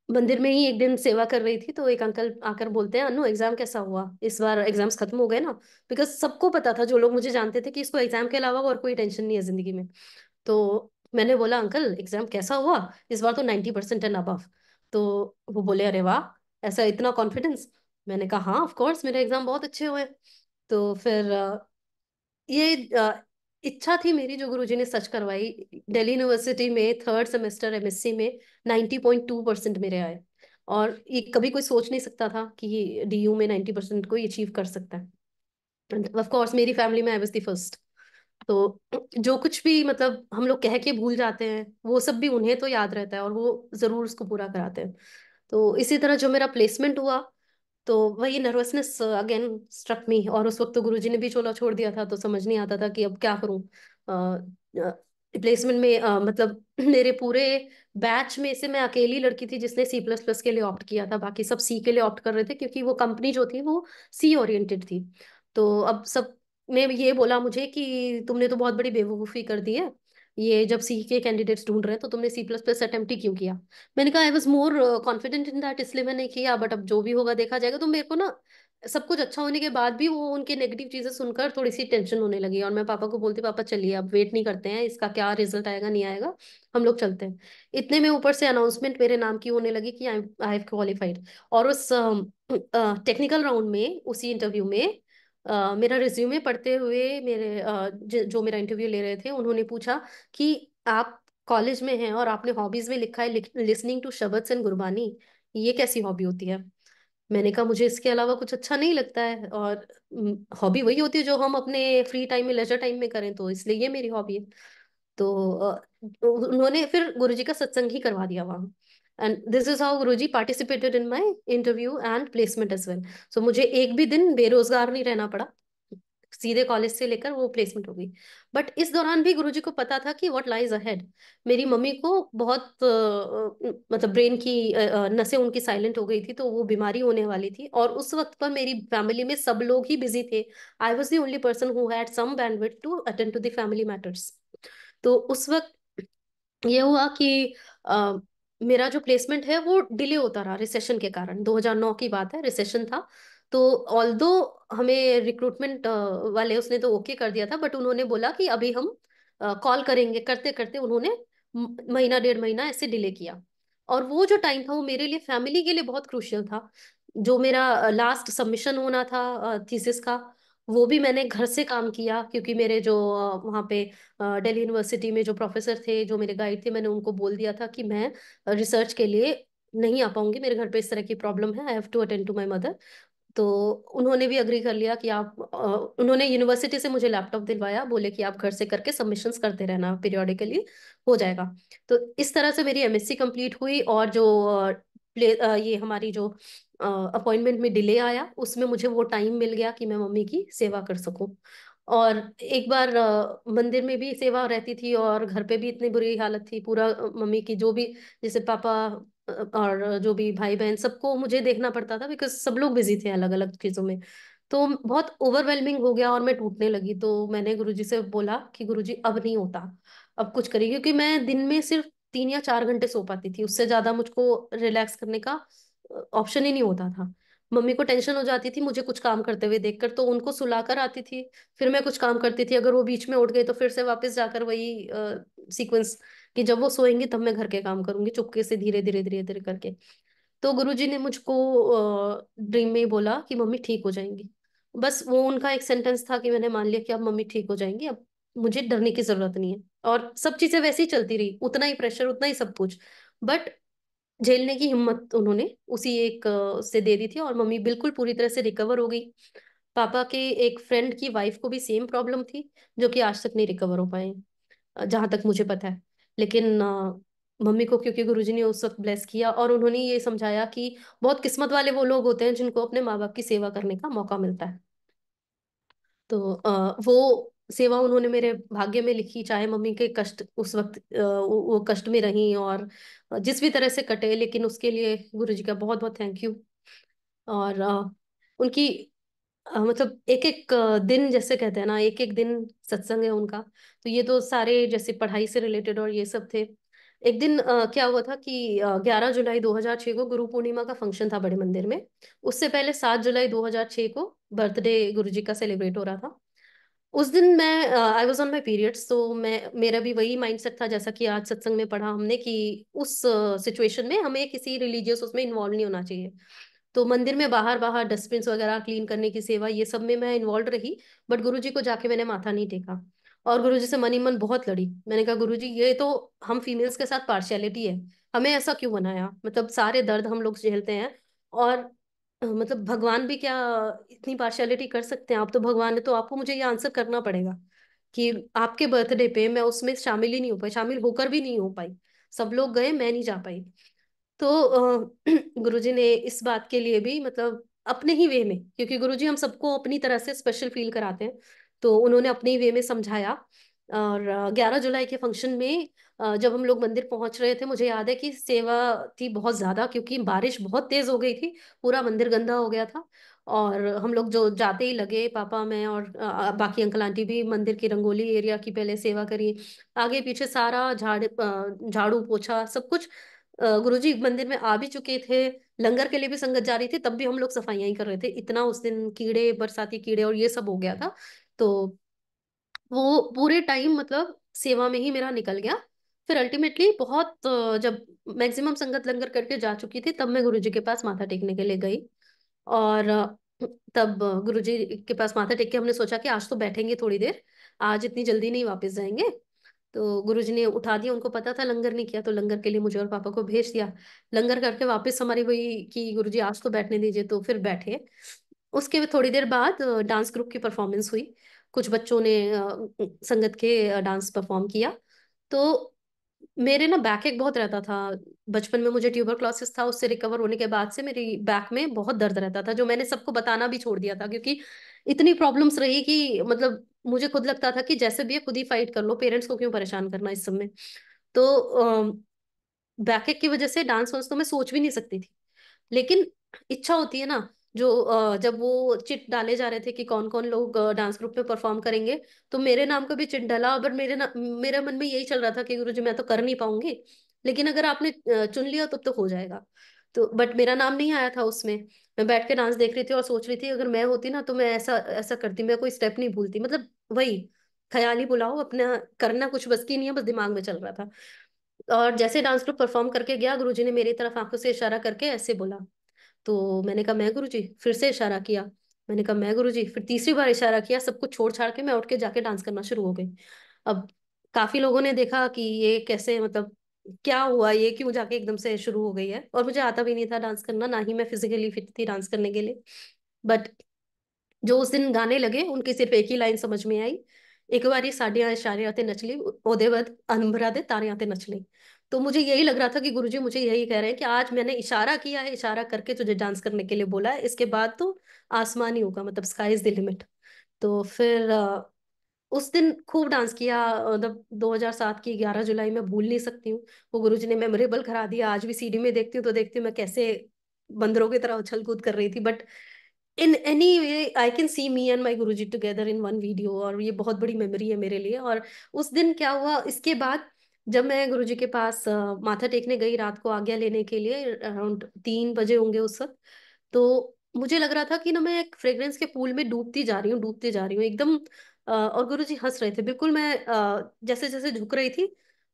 मंदिर में ही एक दिन सेवा कर रही थी तो एक अंकल आकर बोलते हैं, अनु एग्जाम कैसा हुआ, इस बार एग्जाम्स खत्म हो गए ना। बिकॉज सबको पता था, जो लोग मुझे जानते थे, कि इसको एग्जाम के अलावा और कोई टेंशन नहीं है जिंदगी में। तो मैंने बोला, अंकल एग्जाम कैसा हुआ, इस बार तो 90% एंड अबव। तो वो बोले, अरे वाह, ऐसा इतना कॉन्फिडेंस। मैंने कहा हाँ ऑफ कोर्स मेरे एग्जाम बहुत अच्छे हुए। तो फिर ये इच्छा थी मेरी जो गुरुजी ने सच करवाई। दिल्ली यूनिवर्सिटी में थर्ड सेमेस्टर एमएससी में 90.2% मेरे आए। और ये कभी कोई सोच नहीं सकता था कि डीयू में 90% कोई अचीव कर सकता है। ऑफ कोर्स मेरी फैमिली में आई वाज द फर्स्ट। तो जो कुछ भी मतलब हम लोग कह के भूल जाते हैं, वो सब भी उन्हें तो याद रहता है और वो जरूर उसको पूरा कराते हैं। तो इसी तरह जो मेरा प्लेसमेंट हुआ, तो वही नर्वसनेस अगेन स्ट्रक मी। और उस वक्त तो गुरुजी ने भी चोला छोड़ दिया था, तो समझ नहीं आता था कि अब क्या करूं। प्लेसमेंट में मतलब मेरे पूरे बैच में से मैं अकेली लड़की थी जिसने सी प्लस प्लस के लिए ऑप्ट किया था। बाकी सब सी के लिए ऑप्ट कर रहे थे क्योंकि वो कंपनी जो थी वो सी ओरिएंटेड थी। तो अब सब ने ये बोला मुझे कि तुमने तो बहुत बड़ी बेवकूफ़ी कर दी है, ये जब सी के कैंडिडेट्स ढूंढ रहे हैं तो तुमने सी प्लस प्लस अटेम्प्ट ही क्यों किया। मैंने कहा I was more confident in that, इसलिए मैंने किया, बट अब जो भी होगा देखा जाएगा। तो मेरे को ना सब कुछ अच्छा होने के बाद भी वो उनके नेगेटिव चीजें सुनकर थोड़ी सी टेंशन होने लगी। और मैं पापा को बोलती, पापा चलिए अब वेट नहीं करते हैं, इसका क्या रिजल्ट आएगा नहीं आएगा, हम लोग चलते हैं। इतने में ऊपर से अनाउंसमेंट मेरे नाम की होने लगी कि आई आई हैव क्वालिफाइड। और उस टेक्निकल राउंड में, उसी इंटरव्यू में मेरा रिज्यूमे पढ़ते हुए मेरे जो मेरा इंटरव्यू ले रहे थे उन्होंने पूछा कि आप कॉलेज में हैं और आपने हॉबीज में लिखा है लिसनिंग टू शबद्स एंड गुरबानी, ये कैसी हॉबी होती है। मैंने कहा मुझे इसके अलावा कुछ अच्छा नहीं लगता है, और हॉबी वही होती है जो हम अपने फ्री टाइम में, लेजर टाइम में करें, तो इसलिए ये मेरी हॉबी है। तो उन्होंने फिर गुरुजी का सत्संग ही करवा दिया वहाँ। And this is how Guruji participated in my interview and placement as well. So मुझे एक भी दिन बेरोजगार नहीं रहना पड़ा, सीधे कॉलेज से लेकर वो प्लेसमेंट हो गई। बट इस दौरान भी गुरुजी को पता था कि व्हाट लाइज अहेड। मेरी मम्मी को बहुत मतलब ब्रेन की नसें उनकी साइलेंट हो गई थी, तो वो बीमारी होने वाली थी। और उस वक्त पर मेरी फैमिली में सब लोग ही बिजी थे। I was the only person who had some bandwidth to attend to the family matters. तो उस वक्त ये हुआ कि अ, मेरा जो प्लेसमेंट है वो डिले होता रहा रिसेशन के कारण। 2009 की बात है, रिसेशन था। तो ऑल्दो हमें रिक्रूटमेंट वाले उसने तो ओके कर दिया था, बट उन्होंने बोला कि अभी हम कॉल करेंगे, करते करते उन्होंने महीना डेढ़ महीना ऐसे डिले किया। और वो जो टाइम था वो मेरे लिए, फैमिली के लिए बहुत क्रूशियल था। जो मेरा लास्ट सबमिशन होना था थीसिस का, वो भी मैंने घर से काम किया, क्योंकि मेरे जो वहाँ पे दिल्ली यूनिवर्सिटी में जो प्रोफेसर थे, जो मेरे गाइड थे, मैंने उनको बोल दिया था कि मैं रिसर्च के लिए नहीं आ पाऊंगी, मेरे घर पे इस तरह की प्रॉब्लम है, I have to attend to my mother. तो उन्होंने भी अग्री कर लिया कि आप उन्होंने यूनिवर्सिटी से मुझे लैपटॉप दिलवाया, बोले कि आप घर से करके सबमिशंस करते रहना पीरियोडिकली, हो जाएगा। तो इस तरह से मेरी एमएससी कंप्लीट हुई। और जो ये हमारी जो अपॉइंटमेंट में डिले आया, उसमें मुझे वो टाइम मिल गया कि मैं मम्मी की सेवा कर सकूं। और एक बार मंदिर में भी सेवा रहती थी और घर पे भी इतनी बुरी हालत थी, पूरा मम्मी की जो भी, जैसे पापा और जो भी भाई बहन, सबको मुझे देखना पड़ता था बिकॉज सब लोग बिजी थे अलग अलग चीजों में। तो बहुत ओवरवेलमिंग हो गया और मैं टूटने लगी। तो मैंने गुरुजी से बोला कि गुरुजी अब नहीं होता, अब कुछ करिए, क्योंकि मैं दिन में सिर्फ 3 या 4 घंटे सो पाती थी, उससे ज्यादा मुझको रिलैक्स करने का ऑप्शन ही नहीं होता था। मम्मी को टेंशन हो जाती थी मुझे कुछ काम करते हुए देखकर, तो उनको सुलाकर आती थी, फिर मैं कुछ काम करती थी, अगर वो बीच में उठ गए तो फिर से वापस जाकर वही सीक्वेंस, कि जब वो सोएंगी तब मैं घर के काम करूंगी चुपके से, धीरे धीरे धीरे धीरे करके। तो गुरुजी ने मुझको ड्रीम में ही बोला कि मम्मी ठीक हो जाएंगी। बस वो उनका एक सेंटेंस था कि मैंने मान लिया कि अब मम्मी ठीक हो जाएंगी, अब मुझे डरने की जरूरत नहीं है। और सब चीजें वैसे ही चलती रही, उतना ही प्रेशर, उतना ही सब कुछ, बट झेलने की हिम्मत उन्होंने उसी एक से दे दी थी, और मम्मी बिल्कुल पूरी तरह से रिकवर हो गई। पापा के एक फ्रेंड की वाइफ को भी सेम प्रॉब्लम थी, जो कि आज तक नहीं रिकवर हो पाए। जहां तक मुझे पता है। लेकिन मम्मी को क्योंकि गुरुजी ने उस वक्त ब्लेस किया और उन्होंने ये समझाया कि बहुत किस्मत वाले वो लोग होते हैं जिनको अपने माँ बाप की सेवा करने का मौका मिलता है। तो वो सेवा उन्होंने मेरे भाग्य में लिखी, चाहे मम्मी के कष्ट उस वक्त वो कष्ट में रही और जिस भी तरह से कटे, लेकिन उसके लिए गुरु जी का बहुत बहुत थैंक यू। और उनकी मतलब एक एक दिन, जैसे कहते हैं ना, एक एक दिन सत्संग है उनका। तो ये तो सारे जैसे पढ़ाई से रिलेटेड और ये सब थे। एक दिन क्या हुआ था कि 11 जुलाई 2006 को गुरु पूर्णिमा का फंक्शन था बड़े मंदिर में। उससे पहले 7 जुलाई 2006 को बर्थडे गुरु जी का सेलिब्रेट हो रहा था। उस दिन मैं I was on my periods, तो मैं मेरा भी वही माइंडसेट था जैसा कि आज सत्संग में पढ़ा हमने कि उस सिचुएशन में हमें किसी रिलीजियस उसमें इन्वॉल्व नहीं होना चाहिए। तो मंदिर में बाहर बाहर डस्टबिन वगैरह क्लीन करने की सेवा, ये सब में मैं इन्वॉल्व रही। बट गुरुजी को जाके मैंने माथा नहीं टेका। और गुरुजी से मन ही मन बहुत लड़ी। मैंने कहा गुरुजी, ये तो हम फीमेल्स के साथ पार्शियलिटी है, हमें ऐसा क्यों बनाया? मतलब सारे दर्द हम लोग झेलते हैं। और मतलब भगवान भी क्या इतनी पार्शियलिटी कर सकते हैं? आप तो भगवान है, तो आपको मुझे ये आंसर करना पड़ेगा कि आपके बर्थडे पे मैं उसमें शामिल ही नहीं हो पाई, शामिल होकर भी नहीं हो पाई। सब लोग गए, मैं नहीं जा पाई। तो गुरुजी ने इस बात के लिए भी मतलब अपने ही वे में, क्योंकि गुरुजी हम सबको अपनी तरह से स्पेशल फील कराते हैं, तो उन्होंने अपने ही वे में समझाया। और 11 जुलाई के फंक्शन में जब हम लोग मंदिर पहुंच रहे थे, मुझे याद है कि सेवा थी बहुत ज्यादा, क्योंकि बारिश बहुत तेज हो गई थी, पूरा मंदिर गंदा हो गया था। और हम लोग जो जाते ही लगे, पापा मैं और बाकी अंकल आंटी भी मंदिर की रंगोली एरिया की पहले सेवा करी। आगे पीछे सारा झाड़ू पोछा सब कुछ। गुरुजी मंदिर में आ भी चुके थे, लंगर के लिए भी संगत जा रही थी, तब भी हम लोग सफाइयां ही कर रहे थे। इतना उस दिन कीड़े, बरसाती कीड़े और ये सब हो गया था। तो वो पूरे टाइम मतलब सेवा में ही मेरा निकल गया। फिर अल्टीमेटली बहुत जब मैक्सिमम संगत लंगर करके जा चुकी थी, तब मैं गुरुजी के पास माथा टेकने के लिए गई। और तब गुरुजी के पास माथा टेक के हमने सोचा कि आज तो बैठेंगे थोड़ी देर, आज इतनी जल्दी नहीं वापस जाएंगे। तो गुरुजी ने उठा दिया, उनको पता था लंगर नहीं किया, तो लंगर के लिए मुझे और पापा को भेज दिया। लंगर करके वापस हमारी वही कि गुरुजी आज तो बैठने दीजिए, तो फिर बैठे। उसके थोड़ी देर बाद डांस ग्रुप की परफॉर्मेंस हुई। कुछ बच्चों ने संगत के डांस परफॉर्म किया। तो मेरे ना बैक एक बहुत रहता था। बचपन में मुझे ट्यूबरक्लोसिस था, उससे रिकवर होने के बाद से मेरी बैक में बहुत दर्द रहता था, जो मैंने सबको बताना भी छोड़ दिया था, क्योंकि इतनी प्रॉब्लम्स रही कि मतलब मुझे खुद लगता था कि जैसे भी है खुद ही फाइट कर लो, पेरेंट्स को क्यों परेशान करना इस सब में। तो बैकएक की वजह से डांस वांस तो मैं सोच भी नहीं सकती थी। लेकिन इच्छा होती है ना, जो जब वो चिट डाले जा रहे थे कि कौन कौन लोग डांस ग्रुप में परफॉर्म करेंगे, तो मेरे नाम का भी चिट डाला। पर मेरे मन में यही चल रहा था कि गुरुजी मैं तो कर नहीं पाऊंगी, लेकिन अगर आपने चुन लिया तब तो हो जाएगा। तो बट मेरा नाम नहीं आया था उसमें। मैं बैठ के डांस देख रही थी और सोच रही थी अगर मैं होती ना तो मैं ऐसा ऐसा करती, मैं कोई स्टेप नहीं भूलती। मतलब वही ख्याल ही बुलाओ अपना, करना कुछ बस की नहीं है, बस दिमाग में चल रहा था। और जैसे डांस ग्रुप परफॉर्म करके गया, गुरुजी ने मेरी तरफ आंखों से इशारा करके ऐसे बोला। तो मैंने कहा मैं गुरुजी, फिर से इशारा किया। मैंने कहा मैं गुरुजी, फिर तीसरी बार इशारा किया। सब कुछ छोड़ छाड़ के मैं उठ के जाके डांस करना शुरू हो गई। अब काफी लोगों ने देखा कि ये कैसे, मतलब क्या हुआ, ये क्यों जाके एकदम से शुरू हो गई है। और मुझे आता भी नहीं था डांस करना, ना ही मैं फिजिकली फिट थी डांस करने के लिए। बट जो उस दिन गाने लगे उनकी सिर्फ एक ही लाइन समझ में आई, एक बारी साड़ियां इशारे आते नच ली, ओदे बाद अनभरा दे तारे आते नच ली। तो मुझे यही लग रहा था कि गुरुजी मुझे यही कह रहे हैं कि आज मैंने इशारा किया है, इशारा करके तुझे डांस करने के लिए बोला है, इसके बाद तो आसमान ही होगा, मतलब स्काई इज द लिमिट। तो फिर उस दिन खूब डांस किया। मतलब 2007 की 11 जुलाई में भूल नहीं सकती हूँ। वो गुरुजी ने मेमोरेबल करा दिया। आज भी सीडी में देखती हूँ तो देखती हूँ मैं कैसे बंदरों की तरह उछल कूद कर रही थी। But in any way I can see me and my Guruji together in one video, और ये बहुत बड़ी मेमोरी है मेरे लिए। और उस दिन क्या हुआ इसके बाद, जब मैं गुरुजी के पास माथा टेकने गई रात को आज्ञा लेने के लिए, अराउंड 3 बजे होंगे उस वक्त। तो मुझे लग रहा था कि ना मैं एक फ्रेग्रेंस के पूल में डूबती जा रही हूँ, डूबती जा रही हूँ एकदम। और गुरुजी हंस रहे थे बिल्कुल। मैं जैसे जैसे झुक रही थी,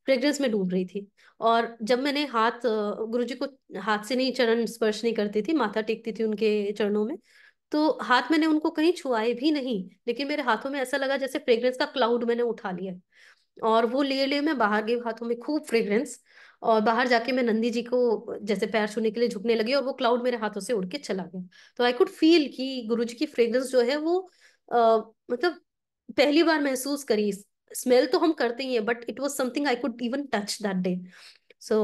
फ्रेग्रेंस में डूब रही थी। और जब मैंने हाथ गुरुजी को हाथ से नहीं, चरण स्पर्श नहीं करती थी, माथा टेकती थी उनके चरणों में। तो हाथ मैंने उनको कहीं छुआए भी नहीं, लेकिन मेरे हाथों में ऐसा लगा जैसे फ्रेग्रेंस का क्लाउड मैंने उठा लिया। और वो लिए लिए मैं बाहर गई, हाथों में खूब फ्रेग्रेंस। और बाहर जाके मैं नंदी जी को जैसे पैर छूने के लिए झुकने लगी, और वो क्लाउड मेरे हाथों से उड़ के चला गया। तो आई कुड फील कि गुरु जी की फ्रेग्रेंस जो है वो मतलब पहली बार महसूस करी स्मेल तो हम करते ही हैं, but it was something I could even touch that day. So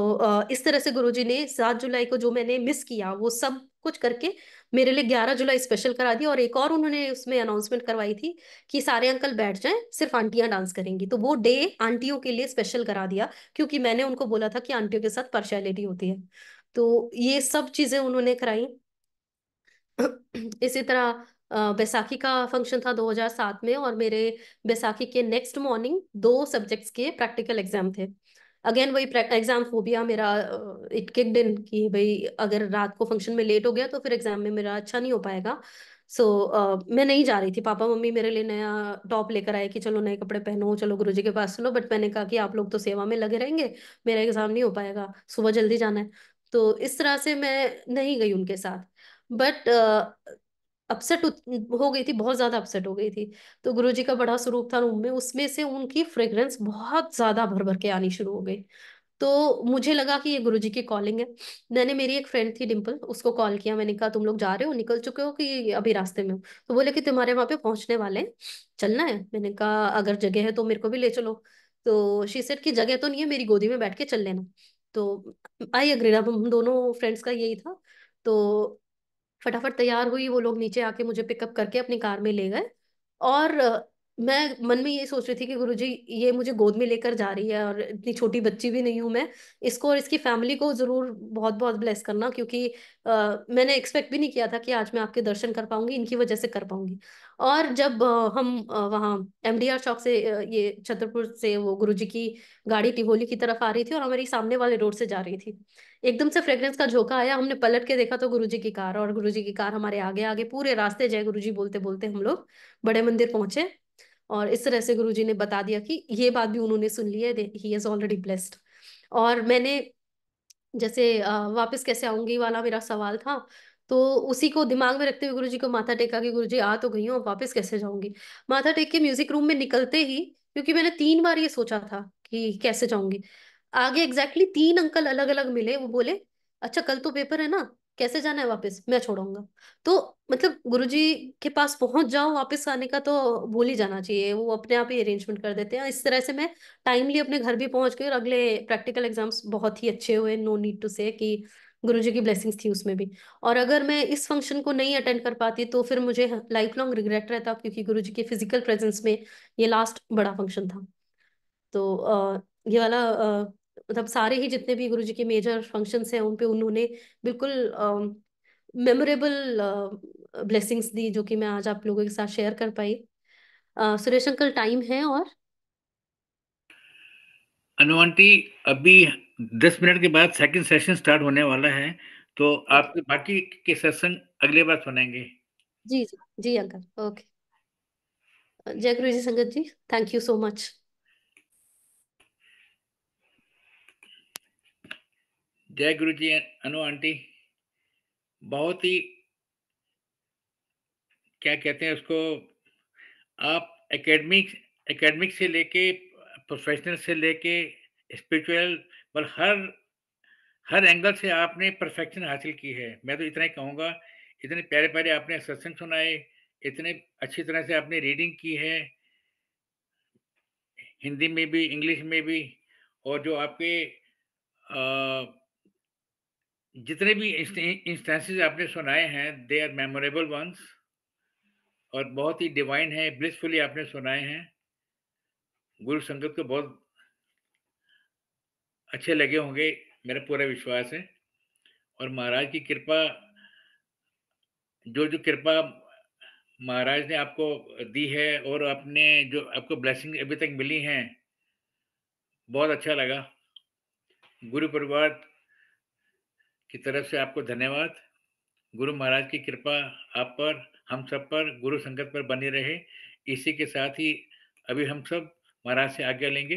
इस तरह से गुरुजी ने 7 जुलाई को जो मैंने मिस किया वो सब कुछ करके मेरे लिए 11 जुलाई स्पेशल करा दिया। और एक और उन्होंने उसमें अनाउंसमेंट करवाई थी कि सारे अंकल बैठ जाएं, सिर्फ आंटियां डांस करेंगी, तो वो डे आंटियों के लिए स्पेशल करा दिया, क्योंकि मैंने उनको बोला था कि आंटियों के साथ पार्शियलिटी होती है। तो ये सब चीजें उन्होंने कराई। इसी तरह बैसाखी का फंक्शन था 2007 में, और मेरे बैसाखी के नेक्स्ट मॉर्निंग 2 सब्जेक्ट्स के प्रैक्टिकल एग्जाम थे। अगेन वही एग्जाम फोबिया मेरा, इट किक्ड इन कि भाई अगर रात को फंक्शन में लेट हो गया तो फिर एग्जाम में मेरा अच्छा नहीं हो पाएगा। सो मैं नहीं जा रही थी। पापा मम्मी मेरे लिए नया टॉप लेकर आए कि चलो नए कपड़े पहनो, चलो गुरुजी के पास चलो, बट मैंने कहा कि आप लोग तो सेवा में लगे रहेंगे, मेरा एग्जाम नहीं हो पाएगा, सुबह जल्दी जाना है। तो इस तरह से मैं नहीं गई उनके साथ। बट अपसेट हो गई थी, बहुत ज्यादा अपसेट हो गई थी। तो गुरुजी का बड़ा स्वरूप था रूम में, उसमें से उनकी फ्रेग्रेंस बहुत ज्यादा भर भर के आनी शुरू हो गई। तो मुझे लगा कि ये गुरुजी की कॉलिंग है। मैंने, मेरी एक फ्रेंड थी डिम्पल, उसको कॉल किया। मैंने कहा तुम लोग जा रहे हो, निकल चुके हो कि अभी रास्ते में हो? तो बोले कि तुम्हारे वहां पे पहुंचने वाले हैं, चलना है। मैंने कहा अगर जगह है तो मेरे को भी ले चलो। तो शी सेड कि जगह तो नहीं है, मेरी गोदी में बैठ के चल लेना। तो आई एग्री, अब हम दोनों फ्रेंड्स का यही था। तो फटाफट तैयार हुई, वो लोग नीचे आके मुझे पिकअप करके अपनी कार में ले गए। और मैं मन में ये सोच रही थी कि गुरुजी ये मुझे गोद में लेकर जा रही है, और इतनी छोटी बच्ची भी नहीं हूं मैं, इसको और इसकी फैमिली को जरूर बहुत बहुत ब्लेस करना, क्योंकि मैंने एक्सपेक्ट भी नहीं किया था कि आज मैं आपके दर्शन कर पाऊंगी, इनकी वजह से कर पाऊंगी। और जब हम वहाँ एमडीआर चौक से ये छतरपुर से वो गुरुजी की गाड़ी टिहोली की तरफ आ रही थी और हमारी सामने वाले रोड से जा रही थी, एकदम से फ्रेग्रेंस का झोंका आया। हमने पलट के देखा तो गुरुजी की कार, और गुरुजी की कार हमारे आगे आगे पूरे रास्ते जय गुरुजी बोलते बोलते हम लोग बड़े मंदिर पहुंचे। और इस तरह से गुरुजी ने बता दिया कि ये बात भी उन्होंने सुन ली है, ही इज ऑलरेडी ब्लेस्ड। और मैंने जैसे वापस कैसे आऊंगी वाला मेरा सवाल था, तो उसी को दिमाग में रखते हुए गुरुजी को माथा टेका कि गुरुजी आ तो गई हूँ, अब वापस कैसे जाऊंगी। माथा टेक के म्यूजिक रूम में निकलते ही, क्योंकि मैंने 3 बार ये सोचा था कि कैसे जाऊंगी, आगे एग्जैक्टली 3 अंकल अलग अलग मिले। वो बोले अच्छा कल तो पेपर है ना, कैसे जाना है वापस, मैं छोड़ूंगा। तो मतलब गुरुजी के पास पहुंच जाओ, वापस आने का तो भूल ही जाना चाहिए, वो अपने आप ही अरेंजमेंट कर देते हैं। इस तरह से मैं टाइमली अपने घर भी पहुंच गई, और अगले प्रैक्टिकल एग्जाम्स बहुत ही अच्छे हुए, नो नीड टू से कि गुरुजी की ब्लेसिंग्स थी उसमें भी। और अगर मैं इस फंक्शन को नहीं अटेंड कर पाती तो फिर मुझे लाइफ लॉन्ग रिग्रेट रहता, क्योंकि गुरुजी के फिजिकल प्रेजेंस में ये लास्ट बड़ा फंक्शन था। तो ये वाला मतलब सारे ही जितने भी गुरुजी के मेजर फंक्शंस हैं उन पे उन्होंने बिल्कुल मेमोरेबल ब्लेसिंग्स दी, जो कि मैं आज आप लोगों के साथ शेयर कर पाई। सुरेश अंकल टाइम है? और अनु आंटी, अभी 10 मिनट के बाद सेकंड सेशन स्टार्ट होने वाला है, तो ओके, आपके बाकी के सत्संग अगली बार सुनेंगे। जी जी जी अंकल, ओके। जय गुरु जी संगत जी, थैंक यू सो मच। जय गुरु जी। अनु आंटी, बहुत ही, क्या कहते हैं उसको, आप एकेडमिक एकेडमिक से लेके, प्रोफेशनल से लेके, स्पिरिचुअल, पर हर एंगल से आपने परफेक्शन हासिल की है। मैं तो इतना ही कहूँगा, इतने प्यारे-प्यारे आपने सत्संग सुनाए, इतने अच्छी तरह से आपने रीडिंग की है, हिंदी में भी, इंग्लिश में भी, और जो आपके अ, जितने भी इंस्टेंसेस आपने सुनाए हैं, दे आर मेमोरेबल वन्स, और बहुत ही डिवाइन है, ब्लिसफुली आपने सुनाए हैं। गुरु संगत को बहुत अच्छे लगे होंगे, मेरा पूरा विश्वास है। और महाराज की कृपा, जो कृपा महाराज ने आपको दी है, और आपने जो आपको ब्लेसिंग अभी तक मिली हैं, बहुत अच्छा लगा। गुरु परिवार की तरफ से आपको धन्यवाद। गुरु महाराज की कृपा आप पर, हम सब पर, गुरु संगत पर बनी रहे। इसी के साथ ही अभी हम सब महाराज से आज्ञा लेंगे।